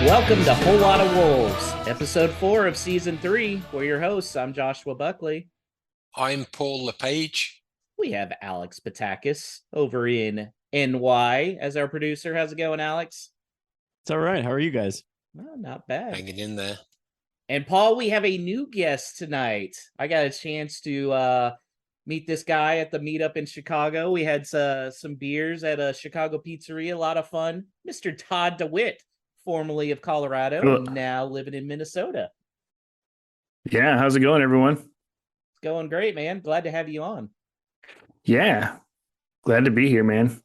Welcome to Whole Lot of Wolves, episode 4 of season 3. We're your hosts. I'm Joshua Buckley. I'm Paul LePage. We have Alex Patakis over in NY as our producer. How's it going, Alex? It's all right. How are you guys? Well, not bad. Hanging in there. And Paul, we have a new guest tonight. I got a chance to meet this guy at the meetup in Chicago. We had some beers at a Chicago pizzeria. A lot of fun. Mr. Todd Dewitt, formerly of Colorado, and now living in Minnesota. Yeah, how's it going, everyone? It's going great, man. Glad to have you on. Yeah, glad to be here, man.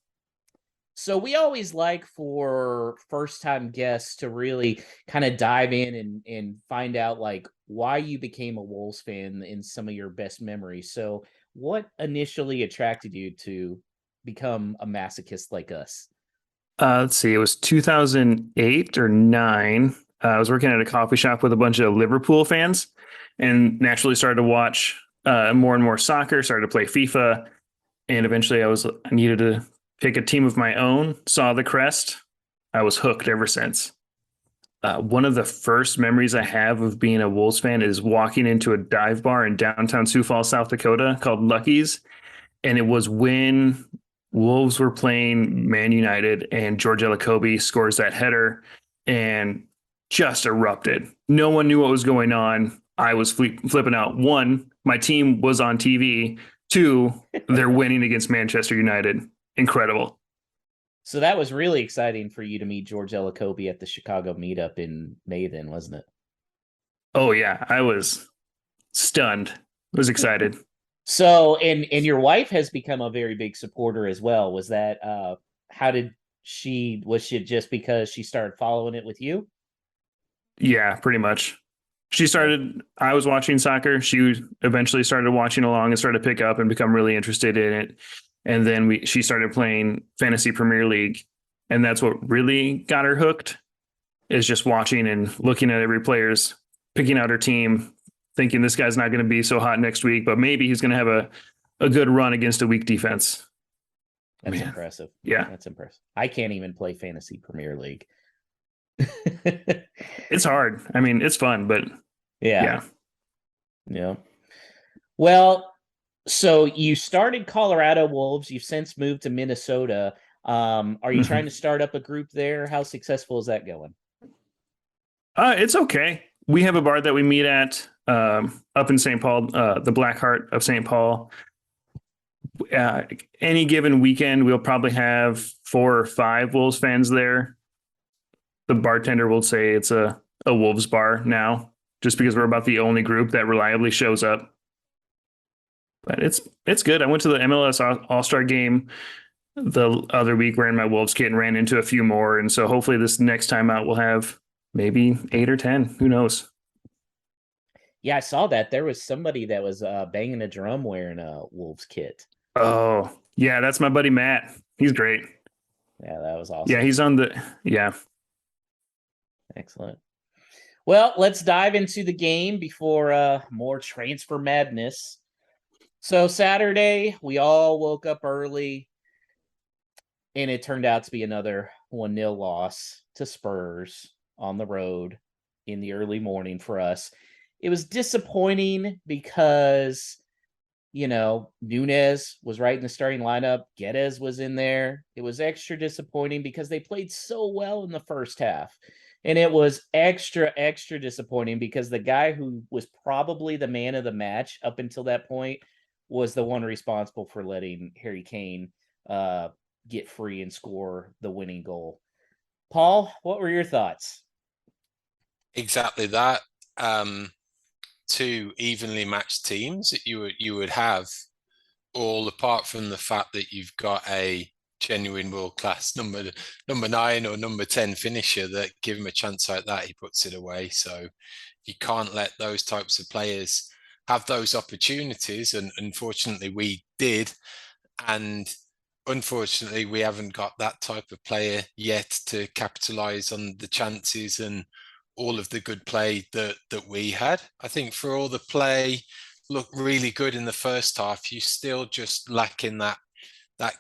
So we always like for first-time guests to really kind of dive in and find out like why you became a Wolves fan in some of your best memories. So what initially attracted you to become a masochist like us? Let's see, it was 2008 or 9. I was working at a coffee shop with a bunch of Liverpool fans and naturally started to watch more and more soccer, started to play FIFA. And eventually I needed to pick a team of my own, saw the crest. I was hooked ever since. One of the first memories I have of being a Wolves fan is walking into a dive bar in downtown Sioux Falls, South Dakota called Lucky's. And it was when Wolves were playing Man United and George Ellakobe scores that header and just erupted. No one knew what was going on. I was flipping out. 1, my team was on TV. 2, they're winning against Manchester United. Incredible. So that was really exciting for you to meet George Ellakobe at the Chicago meetup in May then, wasn't it? Oh, yeah. I was stunned. I was excited. So, and your wife has become a very big supporter as well. Was that, was she just because she started following it with you? Yeah, pretty much. I was watching soccer. She eventually started watching along and started to pick up and become really interested in it. And then she started playing Fantasy Premier League. And that's what really got her hooked, is just watching and looking at every player's, picking out her team, thinking this guy's not going to be so hot next week, but maybe he's going to have a good run against a weak defense. That's impressive. Yeah. That's impressive. I can't even play Fantasy Premier League. It's hard. I mean, it's fun, but yeah. Well, so you started Colorado Wolves. You've since moved to Minnesota. Are you trying to start up a group there? How successful is that going? It's okay. We have a bar that we meet at up in St. Paul, the Black Heart of St. Paul. Any given weekend, we'll probably have 4 or 5 Wolves fans there. The bartender will say it's a Wolves bar now, just because we're about the only group that reliably shows up. But it's good. I went to the MLS All-Star game the other week wearing my Wolves kit and ran into a few more. And so hopefully this next time out we'll have maybe 8 or 10. Who knows? Yeah, I saw that. There was somebody that was banging a drum wearing a Wolves kit. Oh, yeah, that's my buddy Matt. He's great. Yeah, that was awesome. Yeah, he's on the... Yeah. Excellent. Well, let's dive into the game before more transfer madness. So Saturday, we all woke up early, and it turned out to be another 1-0 loss to Spurs on the road in the early morning for us. It was disappointing because, Nunez was right in the starting lineup. Guedes was in there. It was extra disappointing because they played so well in the first half. And it was extra, extra disappointing because the guy who was probably the man of the match up until that point was the one responsible for letting Harry Kane get free and score the winning goal. Paul, what were your thoughts? Exactly that. 2 evenly matched teams that you would have, all apart from the fact that you've got a genuine world-class number 9 or number 10 finisher that give him a chance like that, he puts it away. So you can't let those types of players have those opportunities. And unfortunately we did. And unfortunately we haven't got that type of player yet to capitalize on the chances and all of the good play that we had. I think for all the play looked really good in the first half, you still just lacking that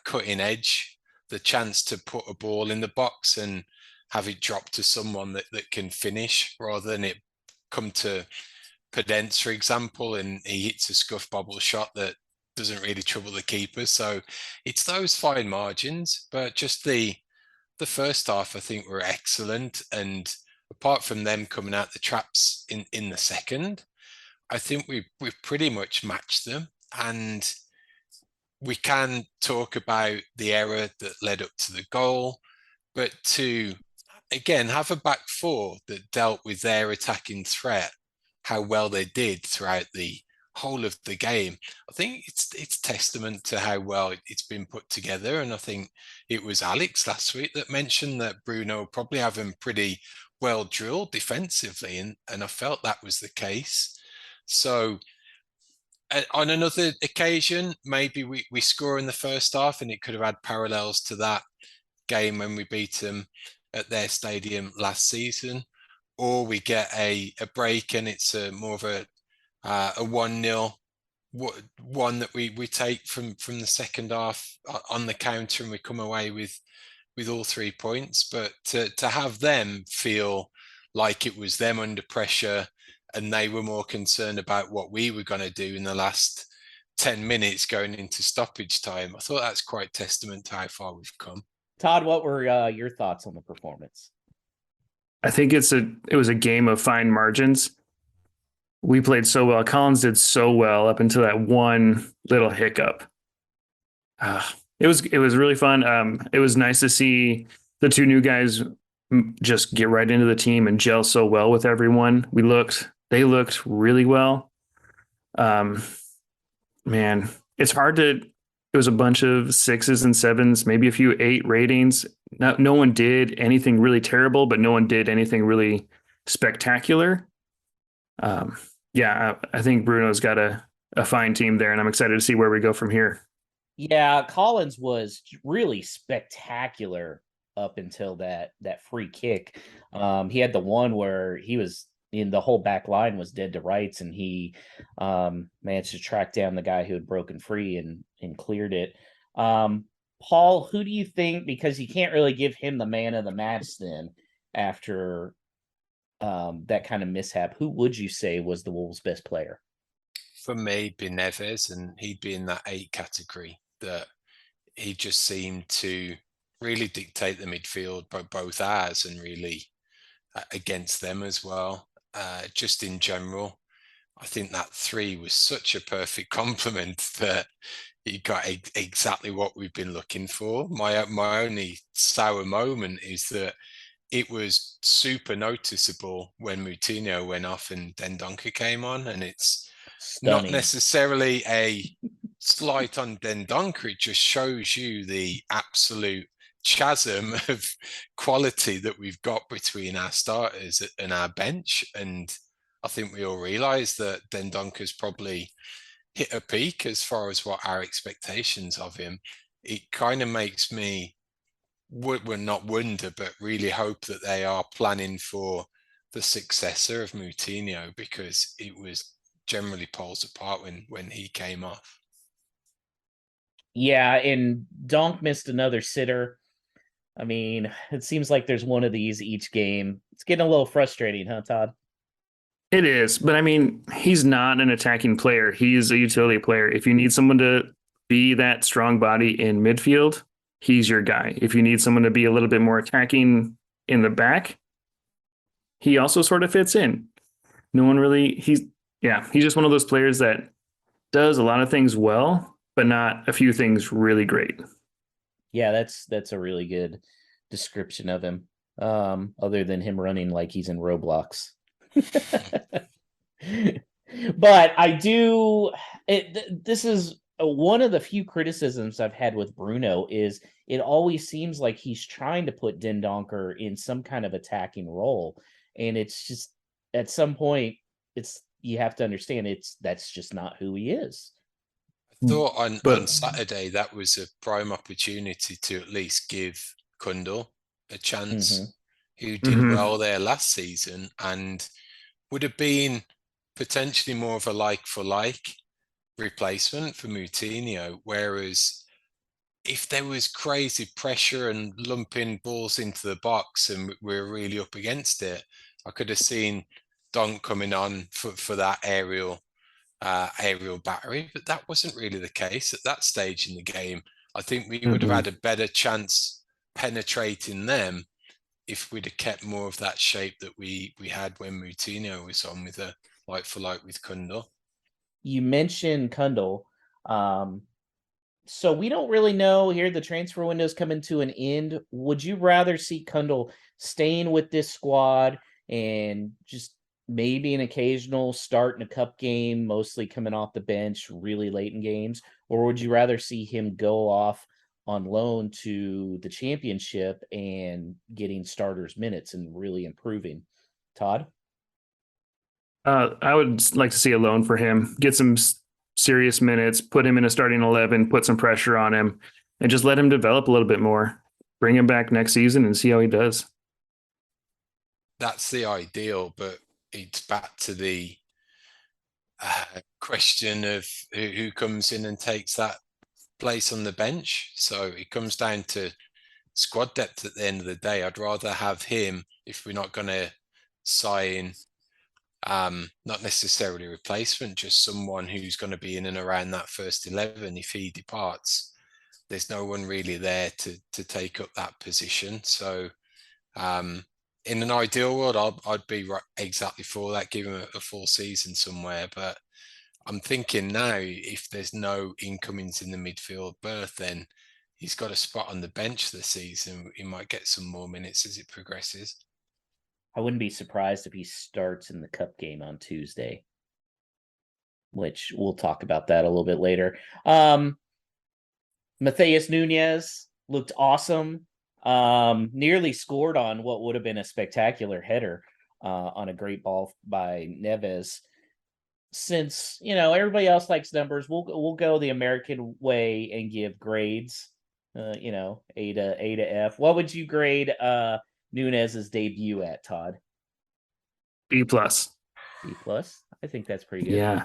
cutting edge, the chance to put a ball in the box and have it drop to someone that can finish rather than it come to Pedence, for example, and he hits a scuff bobble shot that doesn't really trouble the keeper. So it's those fine margins, but just the first half, I think, were excellent. And apart from them coming out the traps in the second, I think we pretty much matched them. And we can talk about the error that led up to the goal, but to, again, have a back four that dealt with their attacking threat, how well they did throughout the whole of the game, I think it's testament to how well it's been put together. And I think it was Alex last week that mentioned that Bruno probably have him pretty well drilled defensively, and I felt that was the case. So on another occasion, maybe we score in the first half, and it could have had parallels to that game when we beat them at their stadium last season, or we get a break and it's more of a 1-0 one that we take from the second half on the counter, and we come away with all 3 points. But to have them feel like it was them under pressure and they were more concerned about what we were going to do in the last 10 minutes going into stoppage time, I thought that's quite testament to how far we've come. Todd, what were your thoughts on the performance? I think it was a game of fine margins. We played so well. Collins did so well up until that one little hiccup. It was really fun. It was nice to see the two new guys just get right into the team and gel so well with everyone. They looked really well. Man, it's hard to. It was a bunch of 6s and 7s, maybe a few 8 ratings. No one did anything really terrible, but no one did anything really spectacular. Yeah, I think Bruno's got a fine team there, and I'm excited to see where we go from here. Yeah, Collins was really spectacular up until that free kick. He had the one where he was in the whole back line was dead to rights, and he managed to track down the guy who had broken free and cleared it. Paul, who do you think, because you can't really give him the man of the match then after that kind of mishap, who would you say was the Wolves' best player? For me, Neves, and he'd be in that 8 category, that he just seemed to really dictate the midfield, both ours and really against them as well. Just in general, I think that 3 was such a perfect complement that he got exactly what we've been looking for. My only sour moment is that it was super noticeable when Moutinho went off and Dendoncker came on, and it's Stunning. not necessarily a slight on Dendoncker. It just shows you the absolute chasm of quality that we've got between our starters and our bench. And I think we all realise that Dendoncker's probably hit a peak as far as what our expectations of him. It kind of makes me not wonder, but really hope that they are planning for the successor of Moutinho, because it was generally poles apart when he came off. Yeah, and Donk missed another sitter. I mean, it seems like there's one of these each game. It's getting a little frustrating, huh, Todd? It is, but I mean, he's not an attacking player. He's a utility player. If you need someone to be that strong body in midfield, he's your guy. If you need someone to be a little bit more attacking in the back, he also sort of fits in. No one really, he's just one of those players that does a lot of things well, but not a few things really great. Yeah, that's a really good description of him. Other than him running like he's in Roblox. But I do. This is one of the few criticisms I've had with Bruno is it always seems like he's trying to put Dendoncker in some kind of attacking role, and it's just at some point you have to understand that's just not who he is. I thought on Saturday that was a prime opportunity to at least give Kundal a chance, who did well there last season and would have been potentially more of a like-for-like replacement for Moutinho, whereas if there was crazy pressure and lumping balls into the box and we're really up against it, I could have seen Don coming on for that aerial battery, but that wasn't really the case at that stage in the game. I think we would have had a better chance penetrating them if we'd have kept more of that shape that we had when Moutinho was on with a like for like with Kundal. You mentioned Kundal. So we don't really know here. The transfer window's coming to an end. Would you rather see Kundal staying with this squad and just maybe an occasional start in a cup game, mostly coming off the bench really late in games? Or would you rather see him go off on loan to the championship and getting starters minutes and really improving? Todd? I would like to see a loan for him, get some serious minutes, put him in a starting 11, put some pressure on him, and just let him develop a little bit more. Bring him back next season and see how he does. That's the ideal, but it's back to the question of who comes in and takes that place on the bench. So it comes down to squad depth at the end of the day. I'd rather have him if we're not going to sign not necessarily replacement, just someone who's going to be in and around that first 11. If he departs, there's no one really there to take up that position. So in an ideal world, I'd be exactly for that, give him a full season somewhere. But I'm thinking now, if there's no incomings in the midfield berth, then he's got a spot on the bench this season. He might get some more minutes as it progresses. I wouldn't be surprised if he starts in the cup game on Tuesday, which we'll talk about that a little bit later. Matheus Nunes looked awesome. Nearly scored on what would have been a spectacular header on a great ball by Neves. Since everybody else likes numbers, we'll go the American way and give grades. A to F. What would you grade Nunes's debut at, Todd? B plus. B plus. I think that's pretty good. Yeah.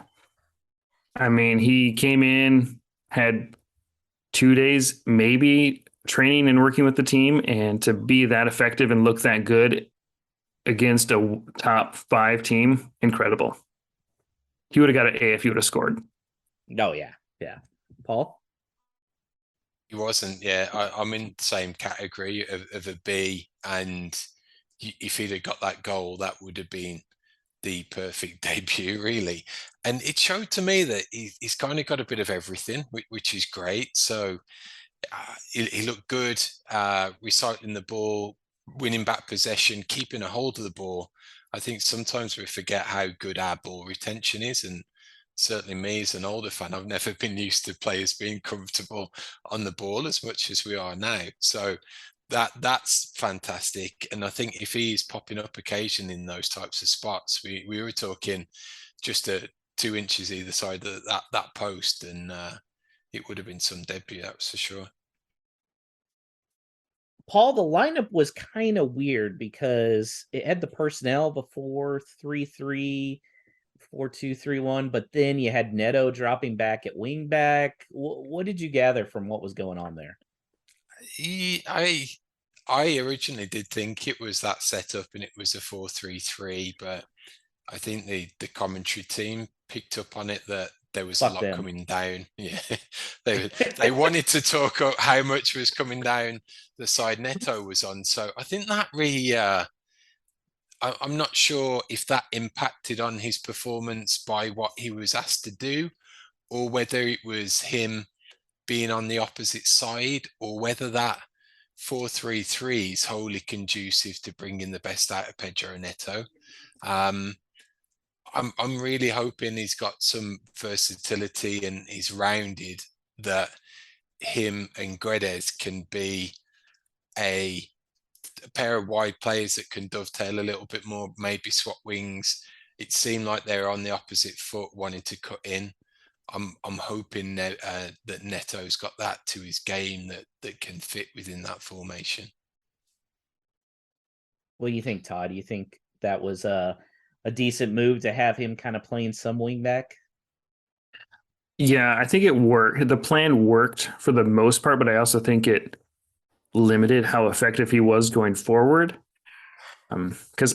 I mean, he came in, had 2 days maybe training and working with the team, and to be that effective and look that good against a top 5 team, incredible. He would have got an A if he would have scored. Oh yeah. Paul? He wasn't. Yeah, I'm in the same category of a B, and if he'd have got that goal, that would have been the perfect debut, really. And it showed to me that he's kind of got a bit of everything, which is great. So he looked good, recycling the ball, winning back possession, keeping a hold of the ball. I think sometimes we forget how good our ball retention is, and certainly me as an older fan, I've never been used to players being comfortable on the ball as much as we are now. So that's fantastic. And I think if he is popping up occasionally in those types of spots, we were talking just 2 inches either side of that post, and it would have been some debut, that's for sure. Paul, the lineup was kind of weird because it had the personnel before 3-3, 4-2-3-1, but then you had Neto dropping back at wing back. What did you gather from what was going on there? I originally did think it was that setup and it was a 4-3-3, but I think the commentary team picked up on it that there was a lot coming down. Yeah, they wanted to talk up how much was coming down the side Neto was on. So I think that really, I'm not sure if that impacted on his performance by what he was asked to do, or whether it was him being on the opposite side, or whether that 4-3-3 is wholly conducive to bringing the best out of Pedro Neto. I'm really hoping he's got some versatility and he's rounded, that him and Guedes can be a pair of wide players that can dovetail a little bit more, maybe swap wings. It seemed like they're on the opposite foot, wanting to cut in. I'm hoping that Neto's got that to his game that can fit within that formation. What do you think, Todd? Do you think that was a decent move to have him kind of playing some wing back? Yeah, I think it worked. The plan worked for the most part, but I also think it limited how effective he was going forward. Because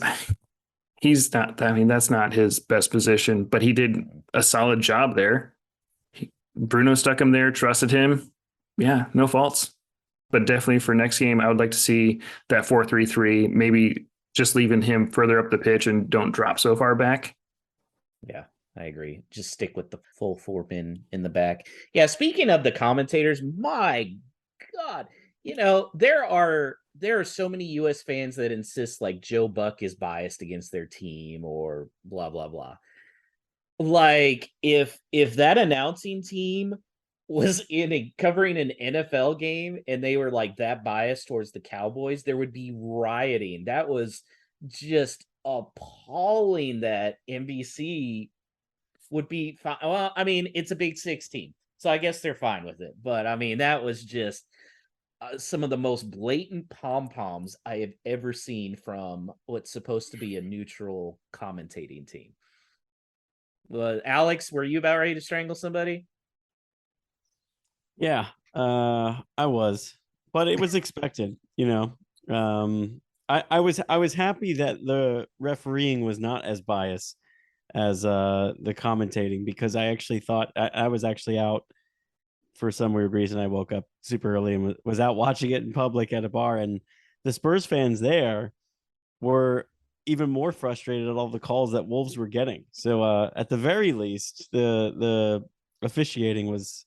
he's not, I mean, that's not his best position, but he did a solid job there. Bruno stuck him there, trusted him. Yeah, no faults. But definitely for next game, I would like to see that 4-3-3, maybe just leaving him further up the pitch and don't drop so far back. Yeah, I agree. Just stick with the full four pin in the back. Yeah, speaking of the commentators, my God, there are so many US fans that insist like Joe Buck is biased against their team or blah blah blah. Like if that announcing team was covering an NFL game and they were like that biased towards the Cowboys, there would be rioting. That was just appalling that NBC would be fine. Well, I mean, it's a Big 16, so I guess they're fine with it. But I mean, that was just some of the most blatant pom poms I have ever seen from what's supposed to be a neutral commentating team. Alex, were you about ready to strangle somebody? Yeah, I was, but it was expected, I was happy that the refereeing was not as biased as the commentating, because I actually thought I was actually out for some weird reason. I woke up super early and was out watching it in public at a bar, and the Spurs fans there were even more frustrated at all the calls that Wolves were getting. So at the very least, the officiating was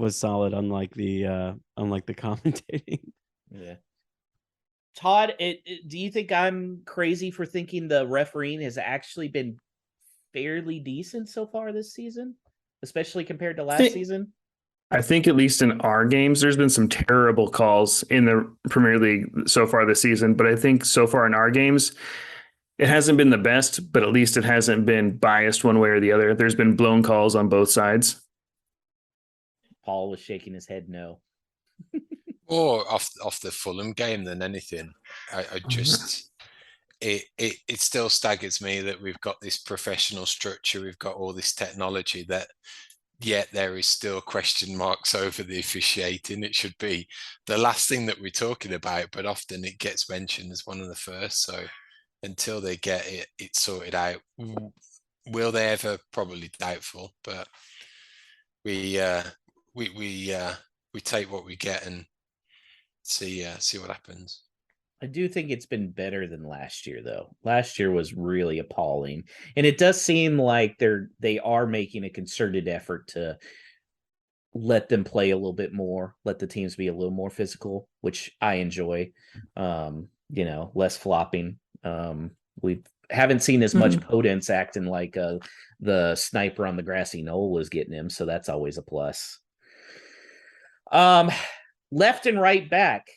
solid, unlike the commentating. Yeah. Todd, do you think I'm crazy for thinking the refereeing has actually been fairly decent so far this season, especially compared to last season? I think at least in our games, there's been some terrible calls in the Premier League so far this season. But I think so far in our games, it hasn't been the best, but at least it hasn't been biased one way or the other. There's been blown calls on both sides. Paul was shaking his head no. Or off the Fulham game than anything. I just it still staggers me that we've got this professional structure, we've got all this technology, that yet there is still question marks over the officiating. It should be the last thing that we're talking about, but often it gets mentioned as one of the first. So until they get it sorted out, will they ever? Probably doubtful. But we take what we get and see what happens. I do think it's been better than last year, though. Last year was really appalling, and it does seem like they are making a concerted effort to let them play a little bit more, let the teams be a little more physical, which I enjoy. Less flopping. We haven't seen as much Podence acting like the sniper on the grassy knoll was getting him, so that's always a plus. Left and right back.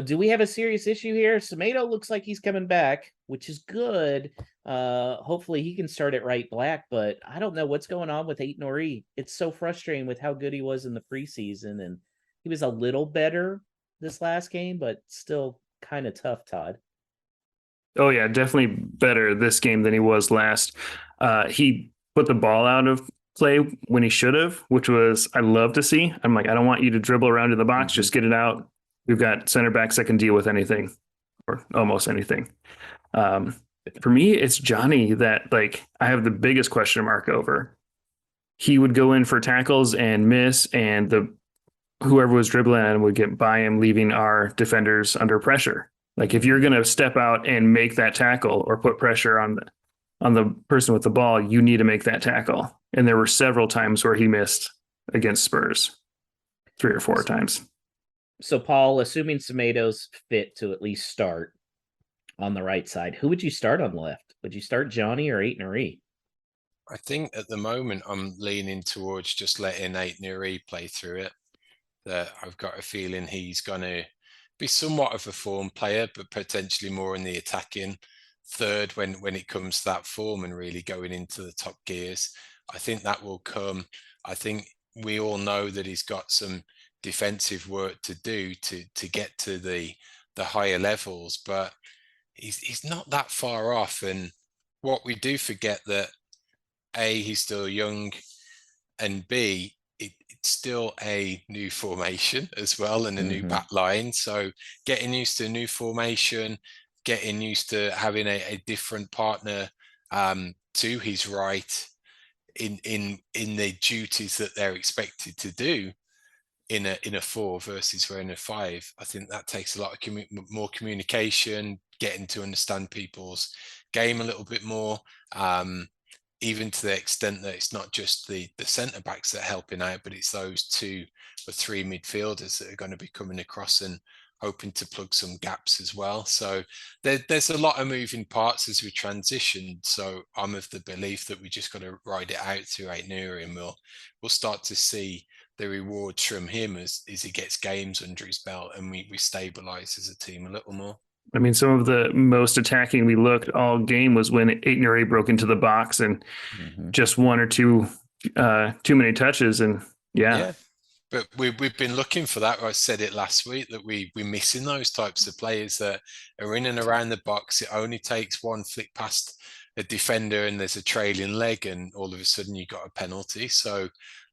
Do we have a serious issue here? Semedo looks like he's coming back, which is good. Hopefully he can start at right back, but I don't know what's going on with Aït-Nouri. It's so frustrating with how good he was in the preseason, and he was a little better this last game, but still kind of tough, Todd. Oh yeah, definitely better this game than he was last. He put the ball out of play when he should have, which was I love to see. I'm like, I don't want you to dribble around in the box, just get it out. We've got center backs that can deal with anything or almost anything. For me, it's Johnny that like I have the biggest question mark over. He would go in for tackles and miss, and whoever was dribbling at him would get by him, leaving our defenders under pressure. Like if you're going to step out and make that tackle or put pressure on the person with the ball, you need to make that tackle. And there were several times where he missed against Spurs, 3 or 4 times. So, Paul, assuming Semedo's fit to at least start on the right side, who would you start on the left? Would you start Johnny or Aït-Nouri? I think at the moment I'm leaning towards just letting Aït-Nouri play through it. That I've got a feeling he's going to be somewhat of a form player, but potentially more in the attacking third when it comes to that form and really going into the top gears. I think that will come. I think we all know that he's got some defensive work to do to get to the higher levels, but he's not that far off. And what we do forget that he's still young. and B, it's still a new formation as well and a new back line. So getting used to a new formation, getting used to having a different partner to his right in the duties that they're expected to do in a 4 versus we're in a 5. I think that takes a lot of more communication, getting to understand people's game a little bit more, even to the extent that it's not just the centre backs that are helping out, but it's those 2 or 3 midfielders that are going to be coming across and hoping to plug some gaps as well. So there's a lot of moving parts as we transition. So I'm of the belief that we just got to ride it out through Aït-Nouri, and we'll start to see the rewards from him as he gets games under his belt, and we stabilize as a team a little more. I mean, some of the most attacking we looked all game was when Aït-Nouri broke into the box and just 1 or 2 too many touches. And yeah. But we've been looking for that. I said it last week that we're missing those types of players that are in and around the box. It only takes 1 flick past a defender and there's a trailing leg, and all of a sudden you got a penalty. So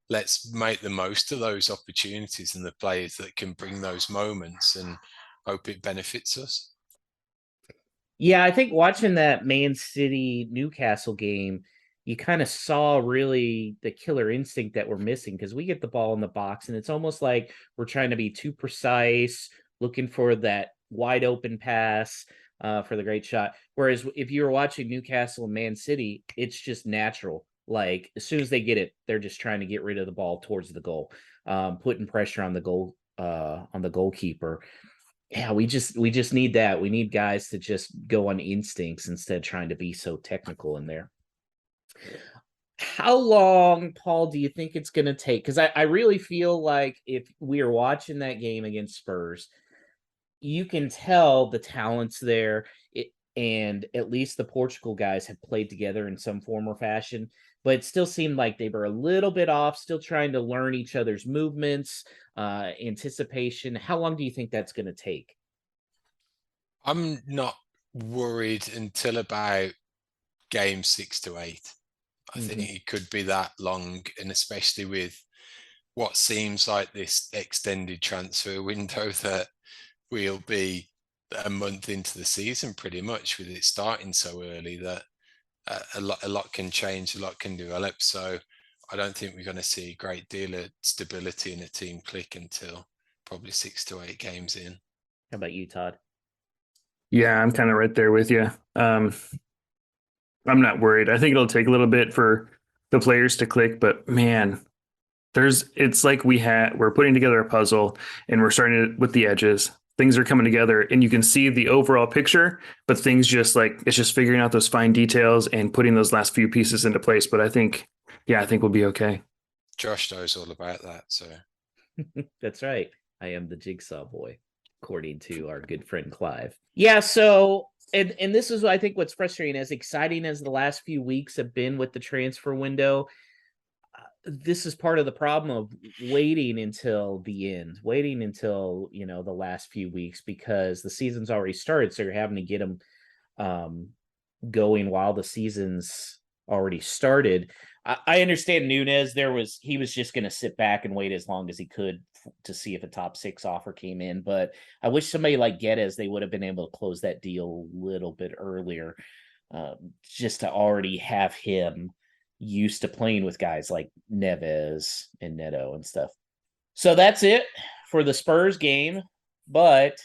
let's make the most of those opportunities and the players that can bring those moments, and hope it benefits us. Yeah, I think watching that Man City Newcastle game, you kind of saw really the killer instinct that we're missing, because we get the ball in the box and it's almost like we're trying to be too precise, looking for that wide open pass for the great shot. Whereas if you were watching Newcastle and Man City, it's just natural. Like as soon as they get it, they're just trying to get rid of the ball towards the goal, putting pressure on the goalkeeper. Yeah, we just need that. We need guys to just go on instincts instead of trying to be so technical in there. How long, Paul, do you think it's going to take? Because I really feel like if we are watching that game against Spurs, you can tell the talent's there. And at least the Portugal guys have played together in some form or fashion, but it still seemed like they were a little bit off, still trying to learn each other's movements, anticipation. How long do you think that's going to take? I'm not worried until about game 6 to 8. I think it could be that long, and especially with what seems like this extended transfer window that we'll be a month into the season pretty much, with it starting so early, that a lot can change, a lot can develop. So I don't think we're going to see a great deal of stability in a team click until probably 6 to 8 games in. How about you, Todd? Yeah, I'm kind of right there with you. I'm not worried. I think it'll take a little bit for the players to click, but man, it's like we're putting together a puzzle and we're starting with the edges. Things are coming together and you can see the overall picture, but things just it's just figuring out those fine details and putting those last few pieces into place. But I think we'll be okay. Josh knows all about that. So that's right. I am the jigsaw boy, according to our good friend Clive. Yeah. So, and this is, I think, what's frustrating. As exciting as the last few weeks have been with the transfer window, this is part of the problem of waiting until the end, waiting until, the last few weeks, because the season's already started. So you're having to get them going while the season's already started. I understand Nunez. He was just going to sit back and wait as long as he could to see if a top 6 offer came in. But I wish somebody like Guedes, they would have been able to close that deal a little bit earlier, just to already have him used to playing with guys like Neves and Neto and stuff. So that's it for the Spurs game. But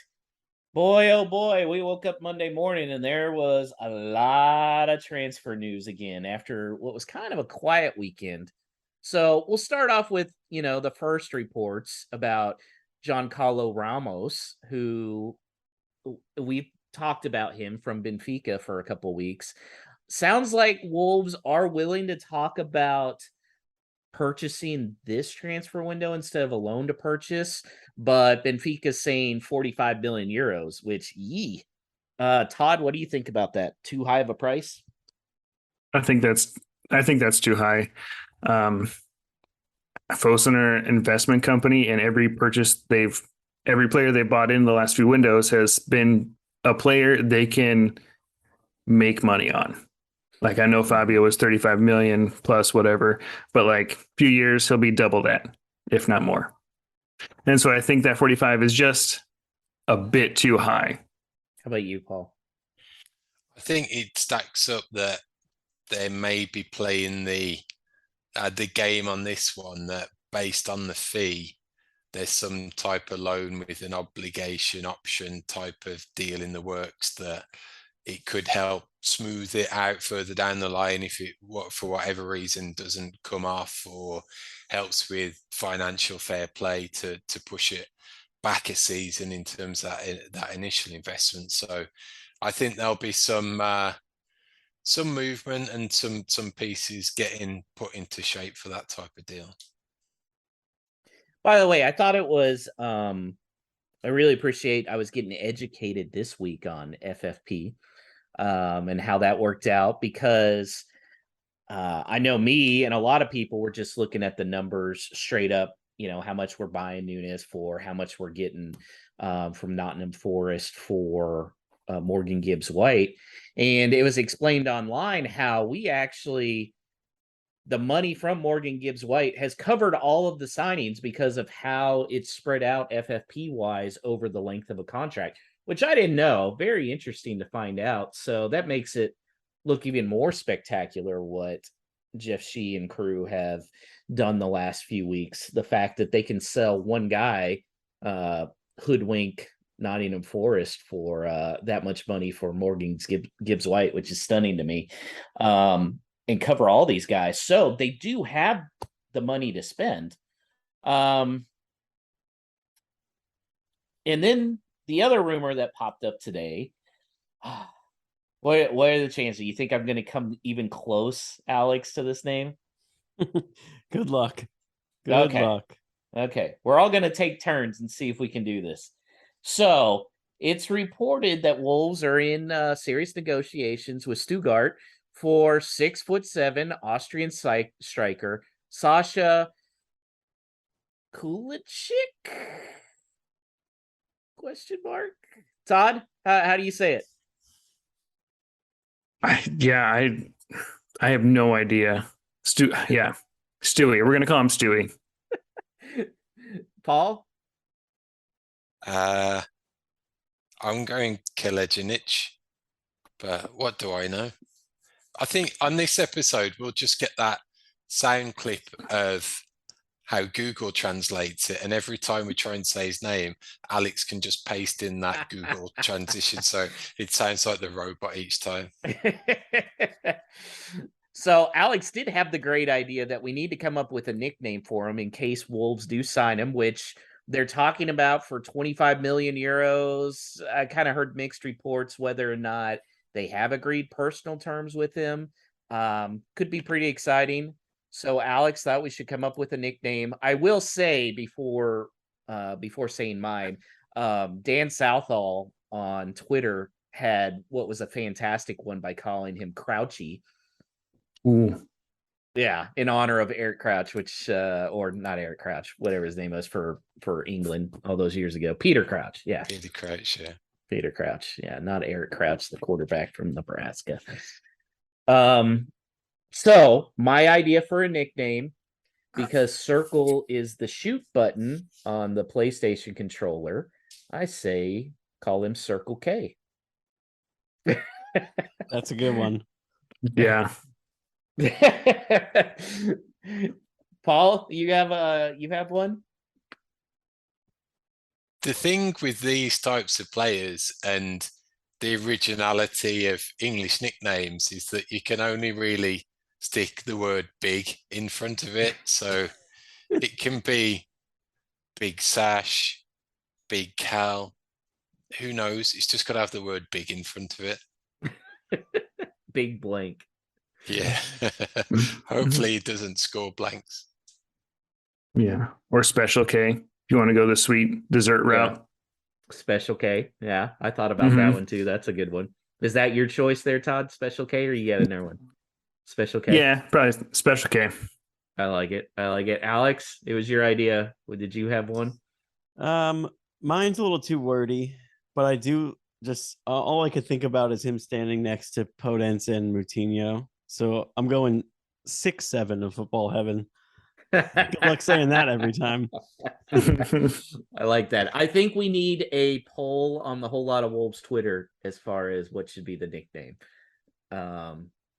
boy, oh boy, we woke up Monday morning and there was a lot of transfer news again after what was kind of a quiet weekend. So we'll start off with, the first reports about Giancarlo Ramos, who we talked about him from Benfica for a couple of weeks. Sounds like Wolves are willing to talk about purchasing this transfer window instead of a loan to purchase, but Benfica's saying 45 million euros, which Todd, what do you think about that? Too high of a price? I think that's too high. Fosener investment company, and every player they bought in the last few windows has been a player they can make money on. Like I know Fabio was 35 million plus whatever, but like a few years he'll be double that, if not more. And so I think that 45 is just a bit too high. How about you, Paul? I think it stacks up that they may be playing the game on this one, that based on the fee, there's some type of loan with an obligation option type of deal in the works that it could help smooth it out further down the line if it, for whatever reason, doesn't come off, or helps with financial fair play to push it back a season in terms of that initial investment. So I think there'll be some movement and some pieces getting put into shape for that type of deal. By the way, I thought it was I really appreciate I was getting educated this week on FFP and how that worked out, because I know me and a lot of people were just looking at the numbers straight up, how much we're buying Nunes for, how much we're getting from Nottingham Forest for Morgan Gibbs White. And it was explained online how we actually, the money from Morgan Gibbs White has covered all of the signings because of how it's spread out FFP wise over the length of a contract, which I didn't know. Very interesting to find out. So that makes it look even more spectacular what Jeff Shee and crew have done the last few weeks. The fact that they can sell one guy, hoodwink Nottingham Forest for that much money for Morgan Gibbs White, which is stunning to me. And cover all these guys. So they do have the money to spend. And then the other rumor that popped up today, what are the chances? You think I'm going to come even close, Alex, to this name? Good luck. Good luck. Okay. We're all going to take turns and see if we can do this. So it's reported that Wolves are in serious negotiations with Stuttgart for 6'7" Austrian striker Sasha Kulicic? Question mark. Todd, how do you say it? I have no idea. Stewie. We're gonna call him Stewie. Paul? I'm going Kelejinic, but what do I know? I think on this episode, we'll just get that sound clip of how Google translates it. And every time we try and say his name, Alex can just paste in that Google transition. So it sounds like the robot each time. So Alex did have the great idea that we need to come up with a nickname for him in case Wolves do sign him, which they're talking about for 25 million euros. I kind of heard mixed reports whether or not they have agreed personal terms with him. Could be pretty exciting. So Alex thought we should come up with a nickname. I will say before saying mine, Dan Southall on Twitter had what was a fantastic one by calling him Crouchy. Ooh. Yeah, in honor of Eric Crouch, which or not Eric Crouch, whatever his name was for England all those years ago. Peter Crouch, yeah. Peter Crouch, yeah. Peter Crouch, yeah, not Eric Crouch, the quarterback from Nebraska. So my idea for a nickname, because circle is the shoot button on the PlayStation controller, I say call him Circle K. That's a good one. Yeah. Paul, you have one? The thing with these types of players and the originality of English nicknames is that you can only really stick the word big in front of it. So it can be Big Sash, Big Cal. Who knows? It's just got to have the word big in front of it. Big blank. Yeah. Hopefully he doesn't score blanks. Yeah. Or Special K. If you want to go the sweet dessert route. Special K. Yeah, I thought about that one too. That's a good one. Is that your choice there, Todd? Special K, or you got another one? Special K. Yeah, probably Special K. I like it. Alex, it was your idea. Did you have one? Mine's a little too wordy, but I do just all I could think about is him standing next to Podence and Moutinho. So I'm going 6-7 of football heaven. Good luck saying that every time. I like that. I think we need a poll on the Whole Lot of Wolves Twitter as far as what should be the nickname.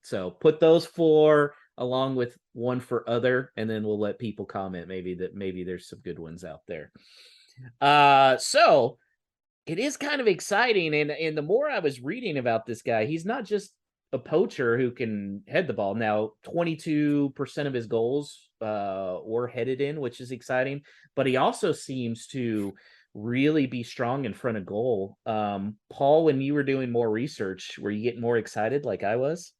So put those 4 along with one for other, and then we'll let people comment. Maybe there's some good ones out there. So it is kind of exciting, and the more I was reading about this guy, he's not just a poacher who can head the ball. Now, 22% of his goals were headed in, which is exciting, but he also seems to really be strong in front of goal. Paul, when you were doing more research, were you getting more excited like I was?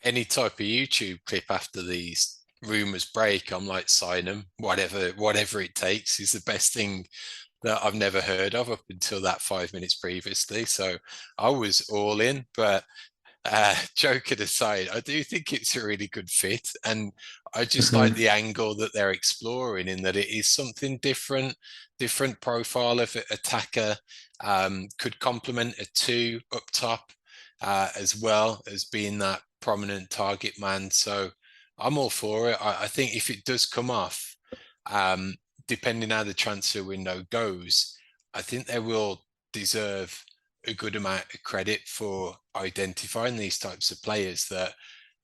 Any type of YouTube clip after these rumors break, I'm like, sign them. Whatever it takes is the best thing that I've never heard of up until that 5 minutes previously. So I was all in, but joking aside, I do think it's a really good fit, and I just like the angle that they're exploring, in that it is something different profile of attacker, could complement a 2 up top, as well as being that prominent target man. So I'm all for it. I think if it does come off, depending how the transfer window goes, I think they will deserve a good amount of credit for identifying these types of players that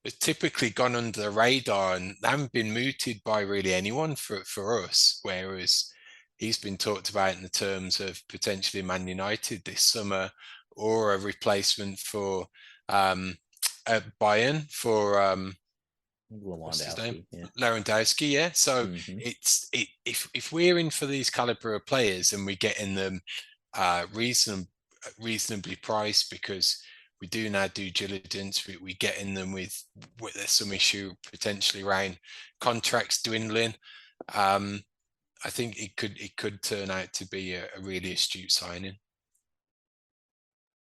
have typically gone under the radar and haven't been mooted by really anyone for us, whereas he's been talked about in the terms of potentially Man United this summer, or a replacement for Bayern for what's his name? Lewandowski, yeah. So if we're in for these caliber of players and we're getting them reasonably priced, because we do now due diligence, we getting them with there's some issue potentially around contracts dwindling. I think it could turn out to be a really astute signing.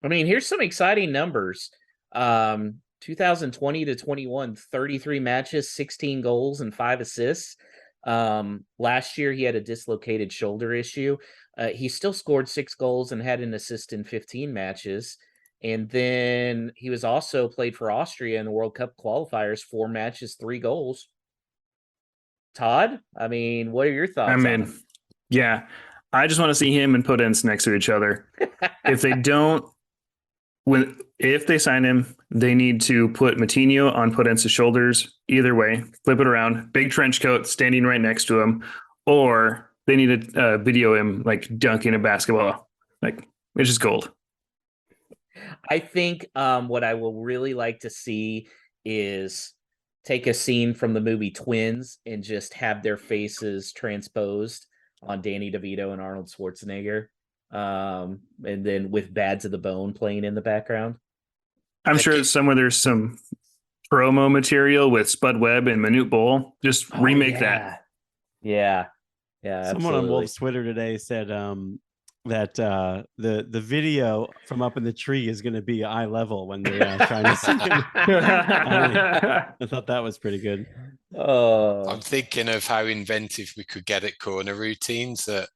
I mean, here's some exciting numbers. 2020 to 21, 33 matches, 16 goals and 5 assists. Last year he had a dislocated shoulder issue. He still scored 6 goals and had an assist in 15 matches. And then he was also played for Austria in the World Cup qualifiers, 4 matches, 3 goals. Todd, I mean, what are your thoughts on him? Yeah, I just want to see him and Podence next to each other. If they don't, if they sign him, they need to put Moutinho on Podence's shoulders. Either way, flip it around, big trench coat standing right next to him, or they need to video him like dunking a basketball. Like, it's just gold. I think what I will really like to see is take a scene from the movie Twins and just have their faces transposed on Danny DeVito and Arnold Schwarzenegger. And then with Bad to the Bone playing in the background. I'm sure somewhere there's some promo material with Spud Webb and Manute Bol. Just remake that. Yeah. Someone on Wolf's Twitter today said that the video from up in the tree is going to be eye level when they're trying to see him. I thought that was pretty good. I'm thinking of how inventive we could get at corner routines, that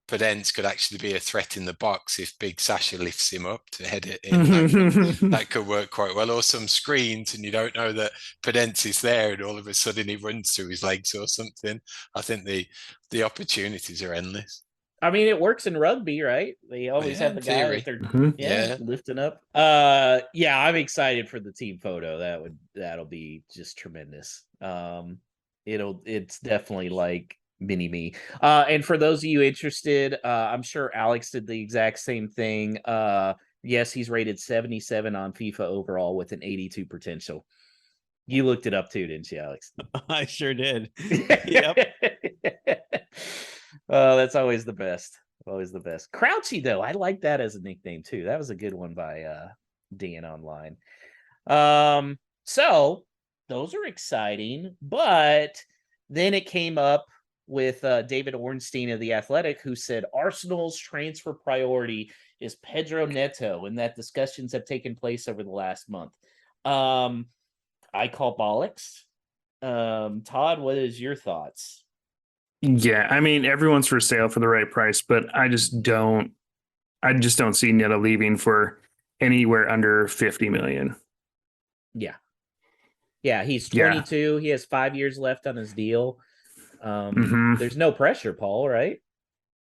Podence could actually be a threat in the box if Big Sasha lifts him up to head it in. That could work quite well. Or some screens and you don't know that Podence is there and all of a sudden he runs through his legs or something. I think the opportunities are endless. I mean, it works in rugby, right? They always have the guy that they're lifting up. Yeah, I'm excited for the team photo. That'll be just tremendous. It's definitely like mini me. And for those of you interested, I'm sure Alex did the exact same thing. Yes, he's rated 77 on FIFA overall with an 82 potential. You looked it up too, didn't you, Alex? I sure did. Yep. That's always the best. Always the best. Crouchy, though, I like that as a nickname too. That was a good one by Dan Online. So those are exciting, but then it came up with David Ornstein of The Athletic, who said Arsenal's transfer priority is Pedro Neto, and that discussions have taken place over the last month. I call bollocks. Todd, what is your thoughts? Yeah, I mean, everyone's for sale for the right price, but I just don't I just don't see Neto leaving for anywhere under 50 million. Yeah. Yeah, he's Yeah. 22. He has 5 years left on his deal. Mhm. There's no pressure, Paul, right?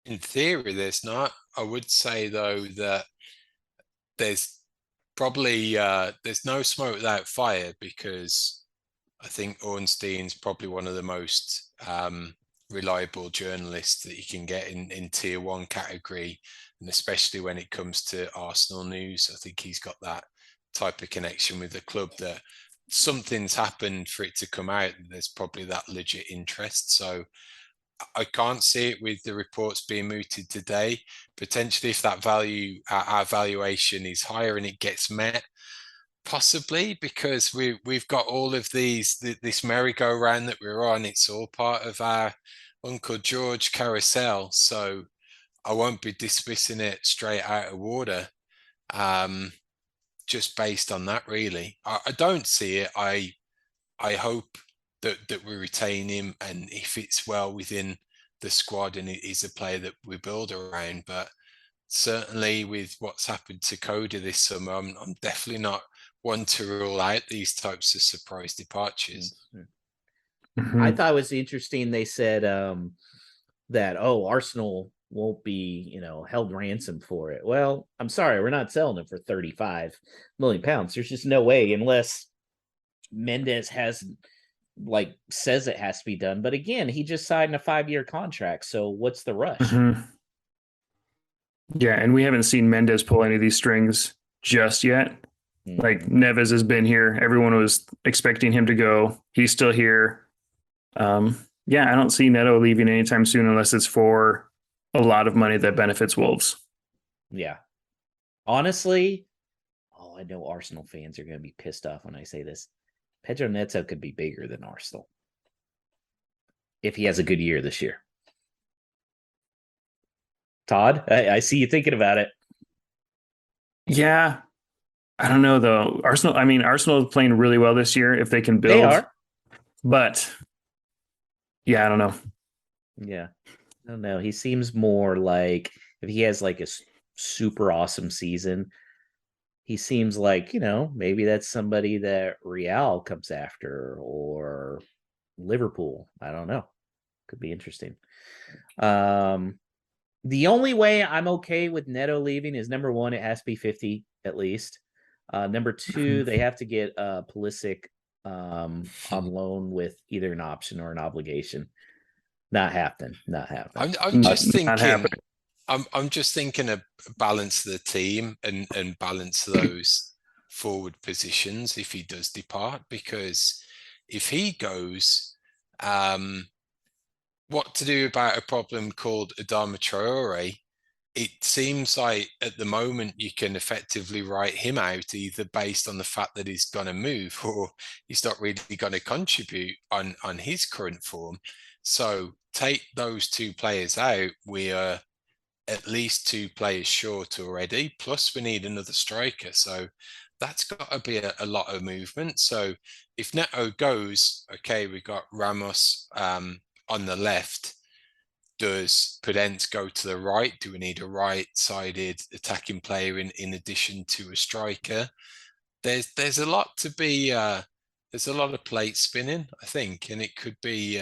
In theory, there's not. I would say though that there's probably there's no smoke without fire, because I think Ornstein's probably one of the most reliable journalists that you can get in tier one category, and especially when it comes to Arsenal news. I think he's got that type of connection with the club that something's happened for it to come out. There's probably that legit interest. So I can't see it with the reports being mooted today. Potentially, if that value, our valuation is higher and it gets met, possibly, because we've got all of this merry-go-round that we're on. It's all part of our Uncle George carousel. So I won't be dismissing it straight out of water, just based on that. Really, I don't see it. I hope that we retain him, and if it's well within the squad and it is a player that we build around. But certainly with what's happened to Coda this summer, I'm definitely not one to rule out these types of surprise departures. I thought it was interesting. They said that, Arsenal won't be, held ransom for it. Well, I'm sorry, we're not selling it for 35 million pounds. There's just no way, unless Mendes says it has to be done. But again, he just signed a 5-year contract. So what's the rush? Yeah, and we haven't seen Mendes pull any of these strings just yet. Like Neves has been here. Everyone was expecting him to go. He's still here. Yeah, I don't see Neto leaving anytime soon unless it's for a lot of money that benefits Wolves. Yeah. Honestly, I know Arsenal fans are going to be pissed off when I say this. Pedro Neto could be bigger than Arsenal if he has a good year this year. Todd, I see you thinking about it. Yeah. I don't know though. Arsenal is playing really well this year if they can build. They are. But yeah, I don't know. Yeah. I don't know. He seems more like, if he has like a super awesome season, he seems like, maybe that's somebody that Real comes after, or Liverpool. I don't know. Could be interesting. The only way I'm okay with Neto leaving is, number one, it has to be 50 at least. Number two, they have to get Pulisic on loan with either an option or an obligation. Not happening. I'm just thinking. I'm just thinking of balance the team and balance those forward positions if he does depart, because if he goes, what to do about a problem called Adama Traore? It seems like at the moment you can effectively write him out either based on the fact that he's going to move, or he's not really going to contribute on his current form. So take those two players out, we are at least 2 players short already, plus we need another striker. So that's got to be a lot of movement. So if Neto goes, okay, we got Ramos on the left. Does Pedence go to the right? Do we need a right-sided attacking player in addition to a striker? There's a lot to be. There's a lot of plate spinning, I think, and it could be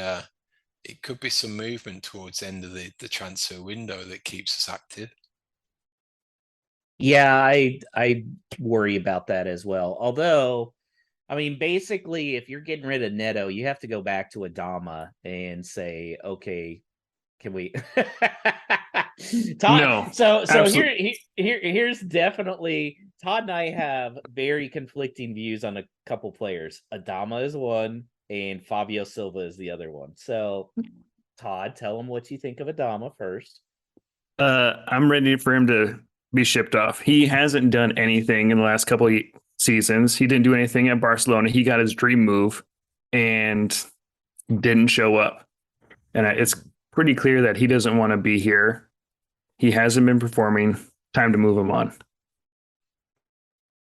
some movement towards the end of the transfer window that keeps us active. Yeah, I worry about that as well. Although, basically, if you're getting rid of Neto, you have to go back to Adama and say, okay, can we Todd? No, so here's definitely, Todd and I have very conflicting views on a couple players. Adama is one, and Fabio Silva is the other one. So, Todd, tell him what you think of Adama first. I'm ready for him to be shipped off. He hasn't done anything in the last couple of seasons. He didn't do anything at Barcelona. He got his dream move and didn't show up. And it's pretty clear that he doesn't want to be here. He hasn't been performing. Time to move him on.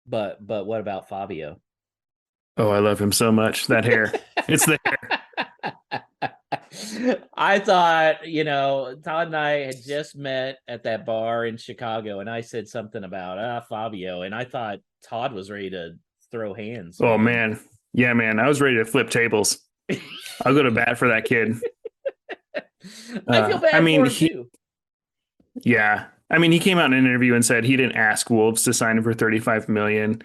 But what about Fabio? Oh, I love him so much. That hair. It's the hair. I thought, Todd and I had just met at that bar in Chicago, and I said something about Fabio, and I thought Todd was ready to throw hands. Oh man. Yeah, man. I was ready to flip tables. I'll go to bat for that kid. I feel bad for him too. Yeah. I mean, he came out in an interview and said he didn't ask Wolves to sign him for 35 million.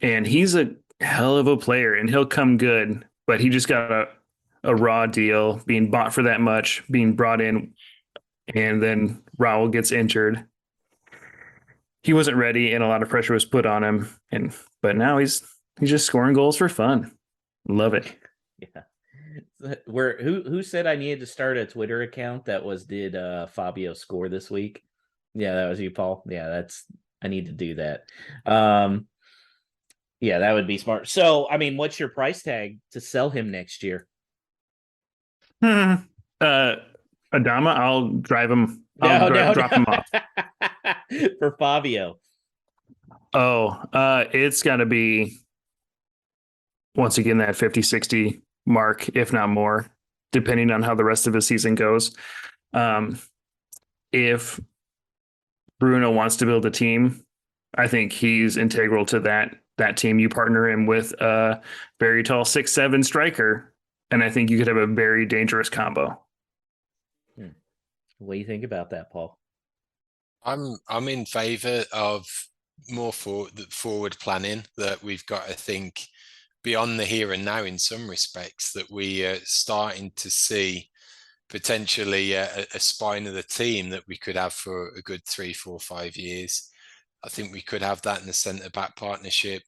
And he's a hell of a player and he'll come good, but he just got a raw deal being bought for that much, being brought in, and then Raul gets injured. He wasn't ready and a lot of pressure was put on him. But now he's just scoring goals for fun. Love it. Yeah. Who said I needed to start a Twitter account that was did Fabio score this week? Yeah, that was you, Paul. Yeah, I need to do that. Yeah, that would be smart. So, I mean, what's your price tag to sell him next year? Adama, I'll drive him. I'll drop him off. For Fabio. Oh, it's got to be once again that 50-60 mark, if not more, depending on how the rest of his season goes. If Bruno wants to build a team, I think he's integral to that team. You partner him with a very tall 6'7" striker, and I think you could have a very dangerous combo. What do you think about that, Paul? I'm in favor of more forward planning, that we've got to think beyond the here and now in some respects, that we are starting to see potentially a spine of the team that we could have for a good 3, 4, 5 years. I think we could have that in the centre back partnership.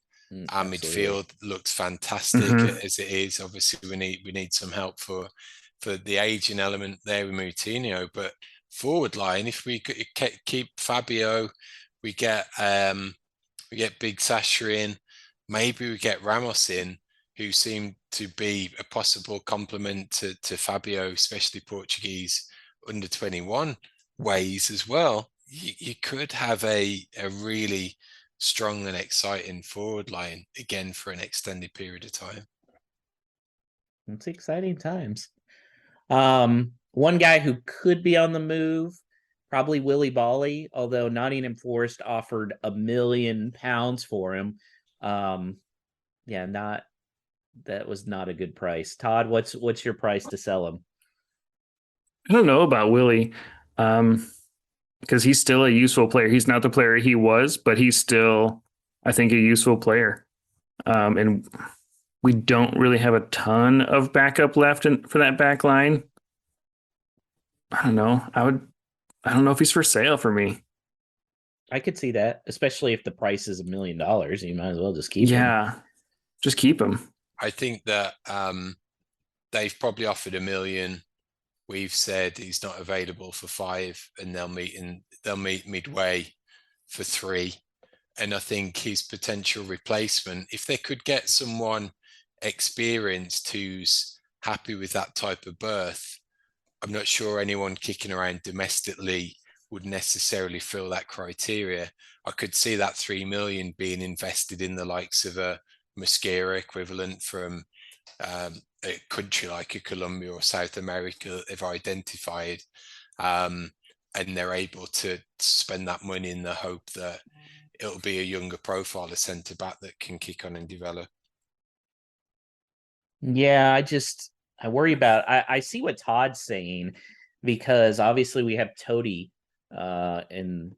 Our midfield looks fantastic as it is. Obviously, we need some help for the aging element there with Moutinho, but forward line, if we could keep Fabio, we get Big Sasha in, maybe we get Ramos in, who seem to be a possible complement to Fabio, especially Portuguese under 21 ways as well. You could have a really strong and exciting forward line again for an extended period of time. It's exciting times. One guy who could be on the move, probably Willy Bolly, although Nottingham Forest offered £1 million for him. That was not a good price. Todd, what's your price to sell him? I don't know about Willie, because he's still a useful player. He's not the player he was, but he's still, I think, a useful player. And we don't really have a ton of backup left for that back line. I don't know. I don't know if he's for sale for me. I could see that, especially if the price is $1 million. You might as well just keep him. Yeah, just keep him. I think that they've probably offered $1 million. We've said he's not available for 5, and they'll meet midway for 3. And I think his potential replacement, if they could get someone experienced who's happy with that type of berth, I'm not sure anyone kicking around domestically would necessarily fill that criteria. I could see that 3 million being invested in the likes of a Mosquera equivalent from a country like a Colombia or South America that they've identified, and they're able to spend that money in the hope that it'll be a younger profile, a centre back that can kick on and develop. Yeah, I worry about. I see what Todd's saying, because obviously we have Totti on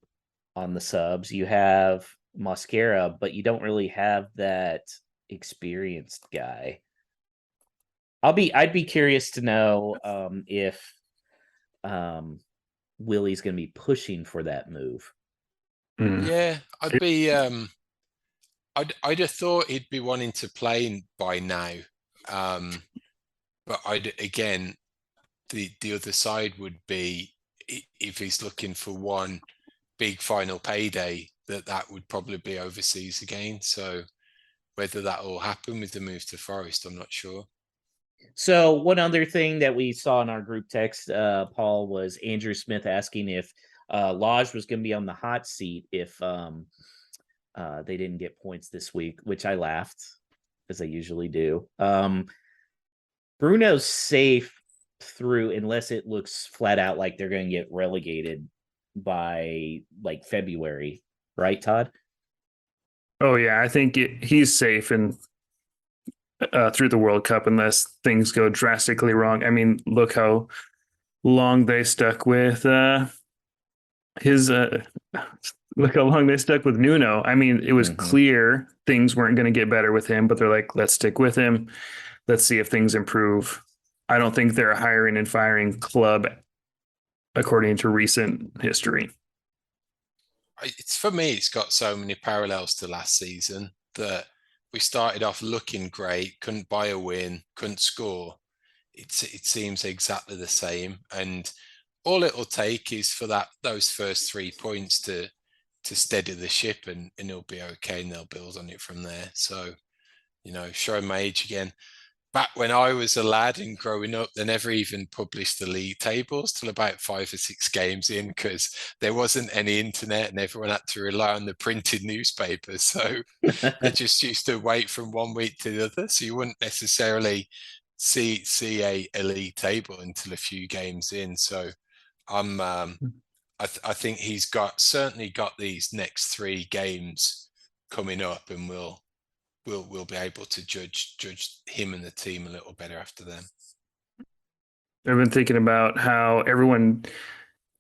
the subs. You have Mosquera, but you don't really have that experienced guy. I'd be curious to know if Willie's going to be pushing for that move. Yeah, I'd be. I'd have thought he'd be wanting to play by now, but again, the other side would be, if he's looking for one big final payday, that would probably be overseas again. So whether that will happen with the move to Forest, I'm not sure. So one other thing that we saw in our group text, Paul, was Andrew Smith asking if Lodge was going to be on the hot seat if they didn't get points this week, which I laughed, as I usually do. Bruno's safe through unless it looks flat out like they're going to get relegated by like February, right, Todd? Oh yeah, I think he's safe and through the World Cup unless things go drastically wrong. I mean, look how long they stuck with his. Look how long they stuck with Nuno. I mean, it was clear things weren't going to get better with him, but they're like, let's stick with him. Let's see if things improve. I don't think they're a hiring and firing club according to recent history. It's for me, it's got so many parallels to last season that we started off looking great, couldn't buy a win, couldn't score. It seems exactly the same. And all it'll take is for those first 3 points to steady the ship and it'll be okay and they'll build on it from there. So, show my age again. Back when I was a lad and growing up, they never even published the league tables till about 5 or 6 games in because there wasn't any internet and everyone had to rely on the printed newspapers. So they just used to wait from one week to the other. So you wouldn't necessarily see a league table until a few games in. So I think he's certainly got these next 3 games coming up, and we'll be able to judge him and the team a little better after them. I've been thinking about how everyone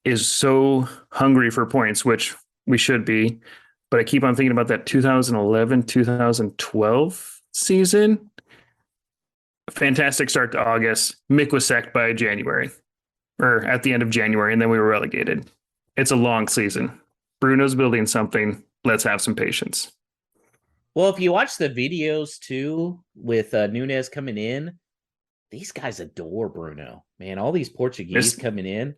is so hungry for points, which we should be, but I keep on thinking about that 2011-2012 season. Fantastic start to August. Mick was sacked by January, or at the end of January, and then we were relegated. It's a long season. Bruno's building something. Let's have some patience. Well, if you watch the videos too, with Nunes coming in, these guys adore Bruno. Man, all these Portuguese coming in,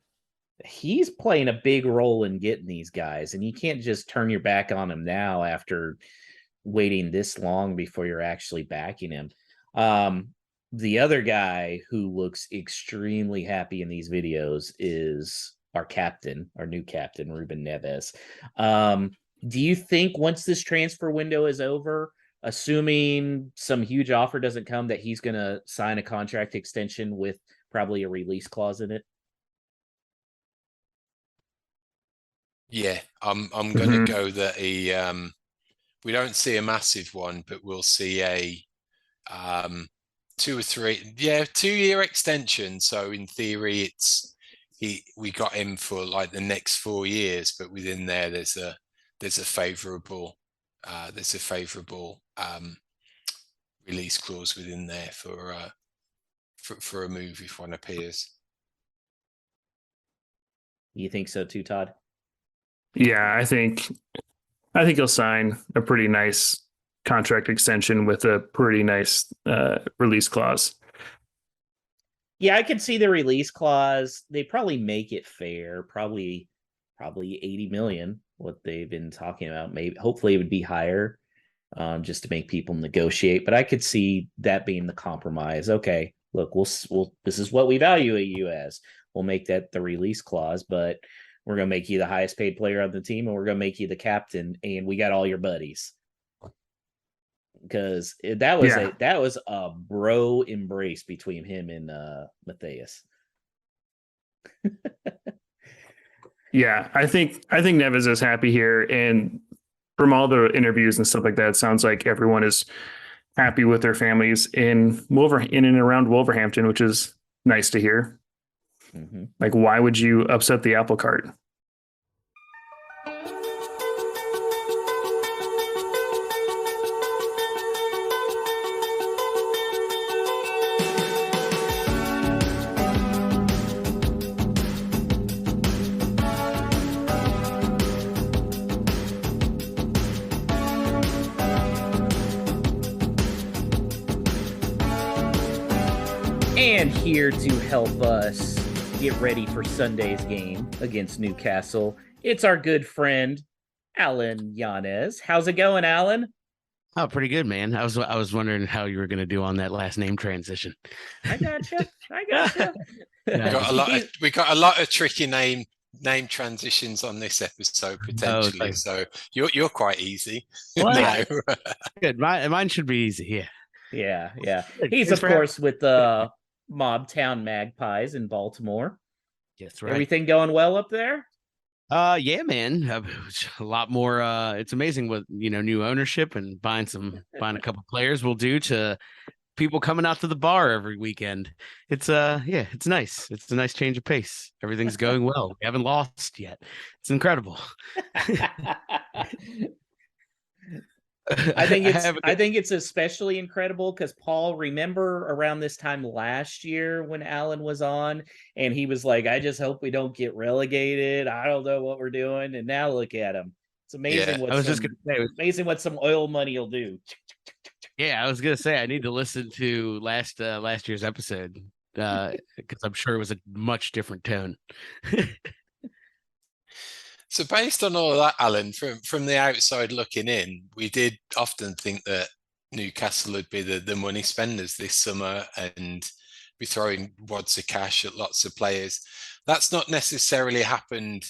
he's playing a big role in getting these guys. And you can't just turn your back on him now after waiting this long before you're actually backing him. The other guy who looks extremely happy in these videos is our captain, our new captain, Ruben Neves. Do you think once this transfer window is over, assuming some huge offer doesn't come, that he's going to sign a contract extension with probably a release clause in it? Yeah, I'm going to go that we don't see a massive one, but we'll see a 2 or 3, 2-year extension. So in theory, we got him for like the next 4 years, but within there, there's a favourable release clause within there for a move if one appears. You think so too, Todd? Yeah, I think he'll sign a pretty nice contract extension with a pretty nice release clause. Yeah, I could see the release clause. They probably make it fair, probably 80 million, what they've been talking about. Maybe hopefully it would be higher, just to make people negotiate. But I could see that being the compromise. Okay, look, we'll this is what we value you as. We'll make that the release clause, but we're gonna make you the highest paid player on the team, and we're gonna make you the captain, and we got all your buddies. Because that was a bro embrace between him and Matthias. Yeah, I think Neves is happy here, and from all the interviews and stuff like that, it sounds like everyone is happy with their families in and around Wolverhampton, which is nice to hear. Mm-hmm. Like, why would you upset the apple cart? And here to help us get ready for Sunday's game against Newcastle, it's our good friend, Alan Llanes. How's it going, Alan? Oh, pretty good, man. I was wondering how you were going to do on that last name transition. I gotcha. We got a lot of tricky name transitions on this episode potentially. So you're quite easy. Well, good. Mine should be easy. Yeah. Yeah. He's of course with Mobtown Magpies in Baltimore. Yes, right. Everything going well up there? Yeah, man. A lot more. It's amazing what new ownership and buying a couple players will do to people coming out to the bar every weekend. It's yeah, it's nice. It's a nice change of pace. Everything's going well. We haven't lost yet. It's incredible. I think it's especially incredible because Paul, remember around this time last year when Alan was on and he was like, I just hope we don't get relegated. I don't know what we're doing. And now look at him. It's amazing amazing what some oil money will do. Yeah, I was gonna say I need to listen to last year's episode because I'm sure it was a much different tone. So based on all of that, Alan, from the outside looking in, we did often think that Newcastle would be the money spenders this summer and be throwing wads of cash at lots of players. That's not necessarily happened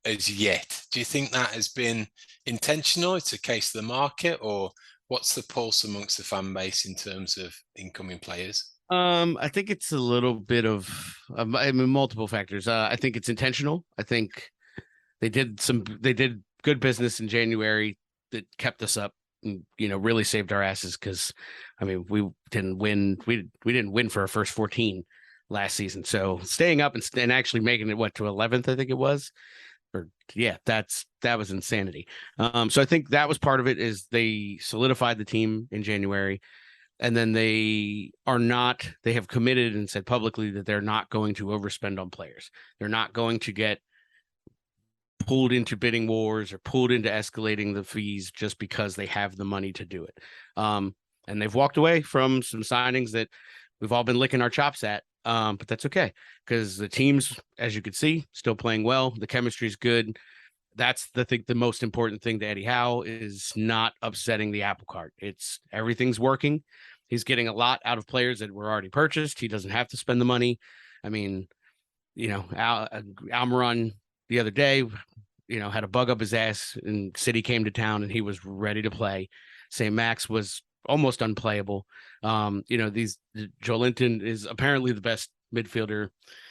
as yet. Do you think that has been intentional? It's a case of the market, or what's the pulse amongst the fan base in terms of incoming players? I think it's a little bit of multiple factors. I think it's intentional. I think they did good business in January that kept us up and, really saved our asses. Cause I mean, we didn't win. We didn't win for our first 14 last season. So staying up and actually making it to 11th, I think it was, that was insanity. So I think that was part of it is they solidified the team in January. And then they have committed and said publicly that they're not going to overspend on players. They're not going to get pulled into bidding wars or pulled into escalating the fees just because they have the money to do it. And they've walked away from some signings that we've all been licking our chops at. But that's okay because the teams, as you can see, still playing well. The chemistry is good. That's the most important thing to Eddie Howe is not upsetting the apple cart. Everything's working. He's getting a lot out of players that were already purchased. He doesn't have to spend the money. I mean, Almiron the other day, had a bug up his ass and City came to town and he was ready to play. St. Max was almost unplayable. Joelinton is apparently the best midfielder,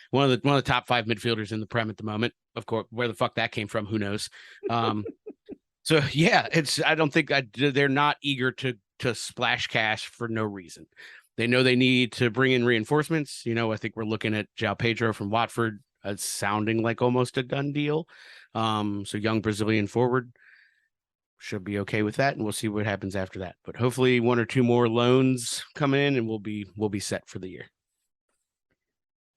one of the top 5 midfielders in the Prem at the moment. Of course, where the fuck that came from, who knows? So yeah, I don't think they're not eager to splash cash for no reason. They know they need to bring in reinforcements. I think we're looking at João Pedro from Watford. It's sounding like almost a done deal. So young Brazilian forward should be okay with that, and we'll see what happens after that. But hopefully 1 or 2 more loans coming in, and we'll be set for the year.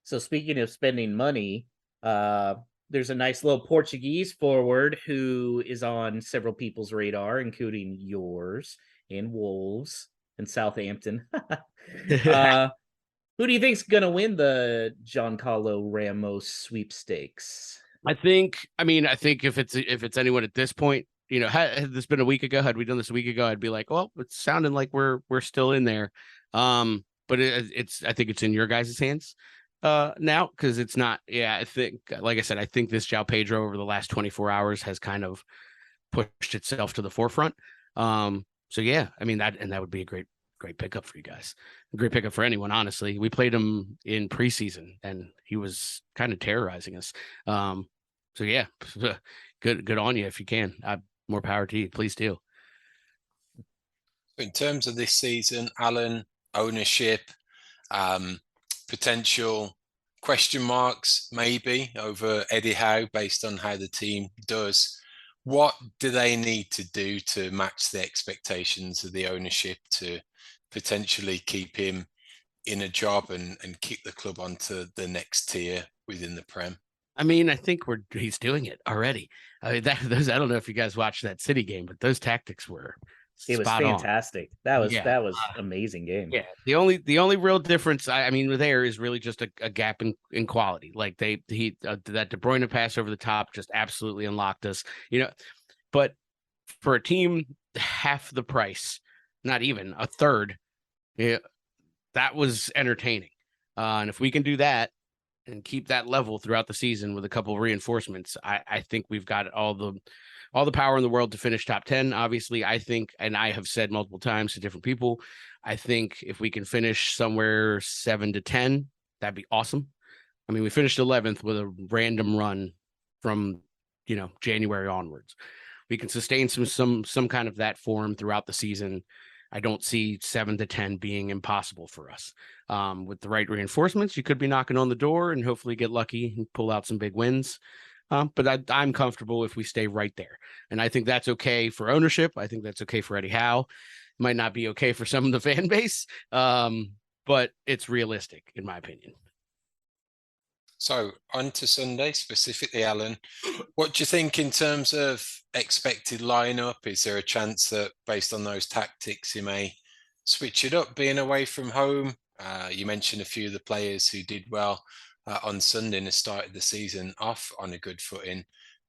So speaking of spending money, there's a nice little Portuguese forward who is on several people's radar, including yours and Wolves and Southampton. Who do you think's going to win the Giancarlo Ramos sweepstakes? I think if it's anyone at this point, had this been a week ago, had we done this a week ago, I'd be like, well, it's sounding like we're still in there. But I think it's in your guys' hands now because it's not. Yeah, I think, like I said, I think this João Pedro over the last 24 hours has kind of pushed itself to the forefront. So yeah, I mean that would be a great pickup for you guys. A great pickup for anyone, honestly. We played him in preseason and he was kind of terrorizing us. So yeah, good on you if you can. More power to you. Please do. In terms of this season, Alan, ownership, potential question marks maybe over Eddie Howe based on how the team does. What do they need to do to match the expectations of the ownership to potentially keep him in a job and keep the club onto the next tier within the Prem? I mean, I think he's doing it already. I mean, I don't know if you guys watched that City game, but those tactics were it was fantastic. That was amazing game. Yeah. The only real difference, there is really just a gap in quality. Like that De Bruyne pass over the top just absolutely unlocked us. But for a team half the price, not even a third, that was entertaining. And if we can do that and keep that level throughout the season with a couple of reinforcements, I think we've got all the power in the world to finish top 10. Obviously, I think, and I have said multiple times to different people, I think if we can finish somewhere 7 to 10, that'd be awesome. I mean, we finished 11th with a random run from, January onwards. We can sustain some kind of that form throughout the season. I don't see 7 to 10 being impossible for us. With the right reinforcements, you could be knocking on the door and hopefully get lucky and pull out some big wins. But I'm comfortable if we stay right there. And I think that's okay for ownership. I think that's okay for Eddie Howe. It might not be okay for some of the fan base, but it's realistic, in my opinion. So on to Sunday, specifically, Alan. What do you think in terms of expected lineup? Is there a chance that based on those tactics, you may switch it up being away from home? You mentioned a few of the players who did well on Sunday and have started the season off on a good footing.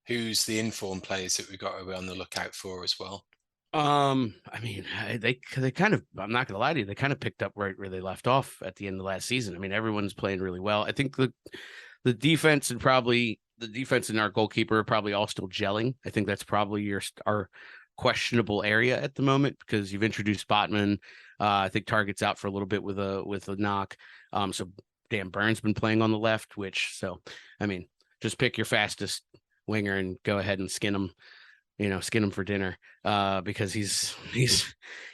Who's the informed players that we've got to be on the lookout for as well? I mean, they kind of, I'm not gonna lie to you, they kind of picked up right where they left off at the end of last season. I mean, everyone's playing really well. I think the defense and our goalkeeper are probably all still gelling. I think that's probably our questionable area at the moment because you've introduced Botman. I think Target's out for a little bit with a knock. So Dan Burns been playing on the left, I mean, just pick your fastest winger and go ahead and skin him for dinner because he's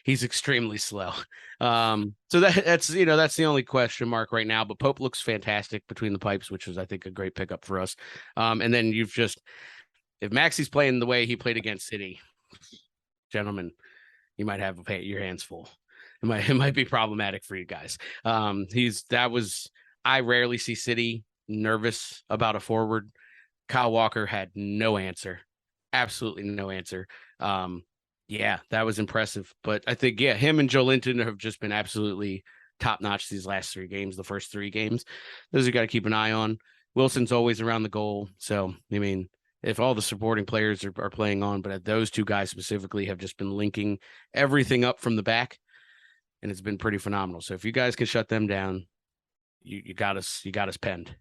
extremely slow. So that's the only question mark right now, but Pope looks fantastic between the pipes, which was, I think, a great pickup for us. And then if Maxey's playing the way he played against City, gentlemen, you might have your hands full. It might be problematic for you guys. I rarely see City nervous about a forward. Kyle Walker had no answer. Absolutely no answer. Yeah, that was impressive. But I think, him and Joe Linton have just been absolutely top notch these last 3 games, the first 3 games. Those you got to keep an eye on. Wilson's always around the goal. So, I mean, if all the supporting players are playing on, but those 2 guys specifically have just been linking everything up from the back, and it's been pretty phenomenal. So if you guys can shut them down, you got us penned.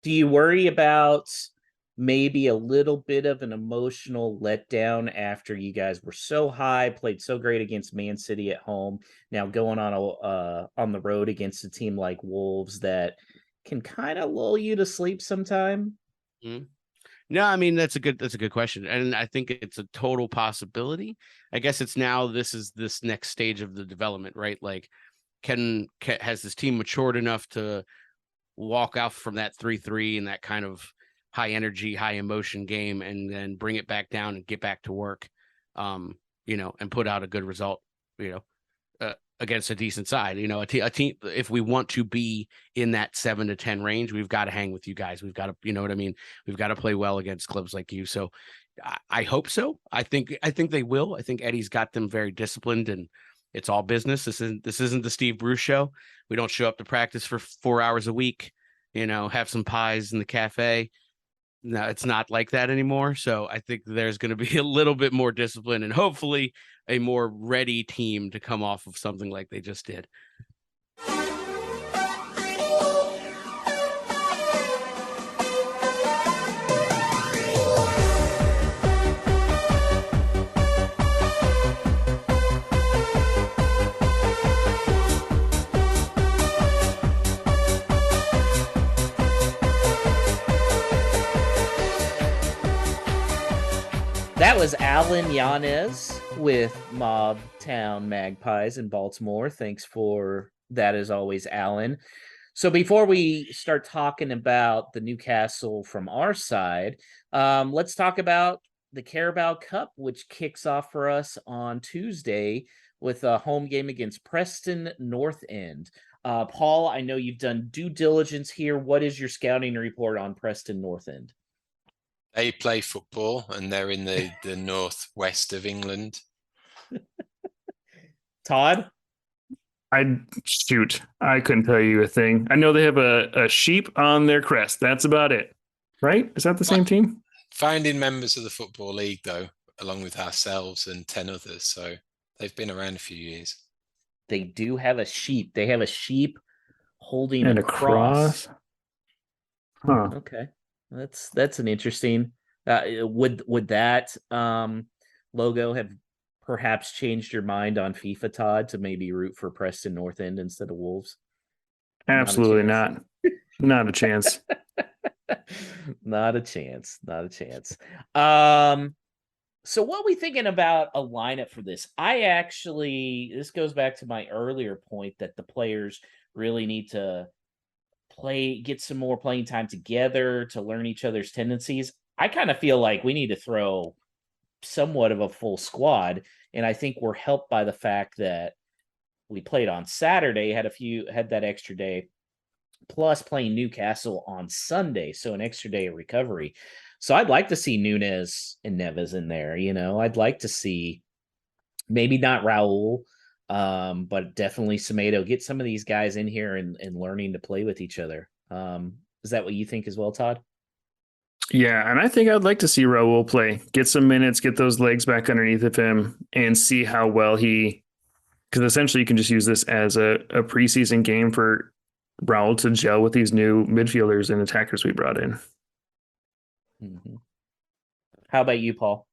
Do you worry about maybe a little bit of an emotional letdown after you guys were so high, played so great against Man City at home, now going on the road against a team like Wolves that can kind of lull you to sleep sometime? Mm-hmm. No, I mean, that's a good question. And I think it's a total possibility. I guess it's now, this is this next stage of the development, right? Like has this team matured enough to walk out from that 3-3 and that kind of high energy, high emotion game and then bring it back down and get back to work, and put out a good result, against a decent side, a team. If we want to be in that 7 to 10 range, we've got to hang with you guys. We've got to, you know what I mean? We've got to play well against clubs like you. So I hope so. I think they will. I think Eddie's got them very disciplined and it's all business. This isn't the Steve Bruce show. We don't show up to practice for 4 hours a week, have some pies in the cafe. No, it's not like that anymore. So I think there's going to be a little bit more discipline and hopefully a more ready team to come off of something like they just did. That was Alan Llanes with Mobtown Magpies in Baltimore. Thanks for that, as always, Alan. So before we start talking about the Newcastle from our side, let's talk about the Carabao Cup, which kicks off for us on Tuesday with a home game against Preston North End. Paul, I know you've done due diligence here. What is your scouting report on Preston North End? They play football and they're in the northwest of England. Todd? I couldn't tell you a thing. I know they have a sheep on their crest. That's about it. Right? Is that the same team? Founding members of the Football League, though, along with ourselves and 10 others. So they've been around a few years. They do have a sheep. They have a sheep holding And a cross. Huh. Okay. That's an interesting. Would that logo have perhaps changed your mind on FIFA, Todd, to maybe root for Preston North End instead of Wolves? Absolutely not. Not a chance. Not a chance. Not a chance. So what we thinking about a lineup for this? This goes back to my earlier point that the players really need to get some more playing time together to learn each other's tendencies. I kind of feel like we need to throw somewhat of a full squad, and I think we're helped by the fact that we played on Saturday, had that extra day, plus playing Newcastle on Sunday, so an extra day of recovery. So I'd like to see Nunes and Neves in there. I'd like to see maybe not Raul, but definitely Semedo. Get some of these guys in here and learning to play with each other. Is that what you think as well, Todd? Yeah, and I think I'd like to see Raul play, get some minutes, get those legs back underneath of him, and see how well because essentially you can just use this as a preseason game for Raul to gel with these new midfielders and attackers we brought in. Mm-hmm. How about you, Paul?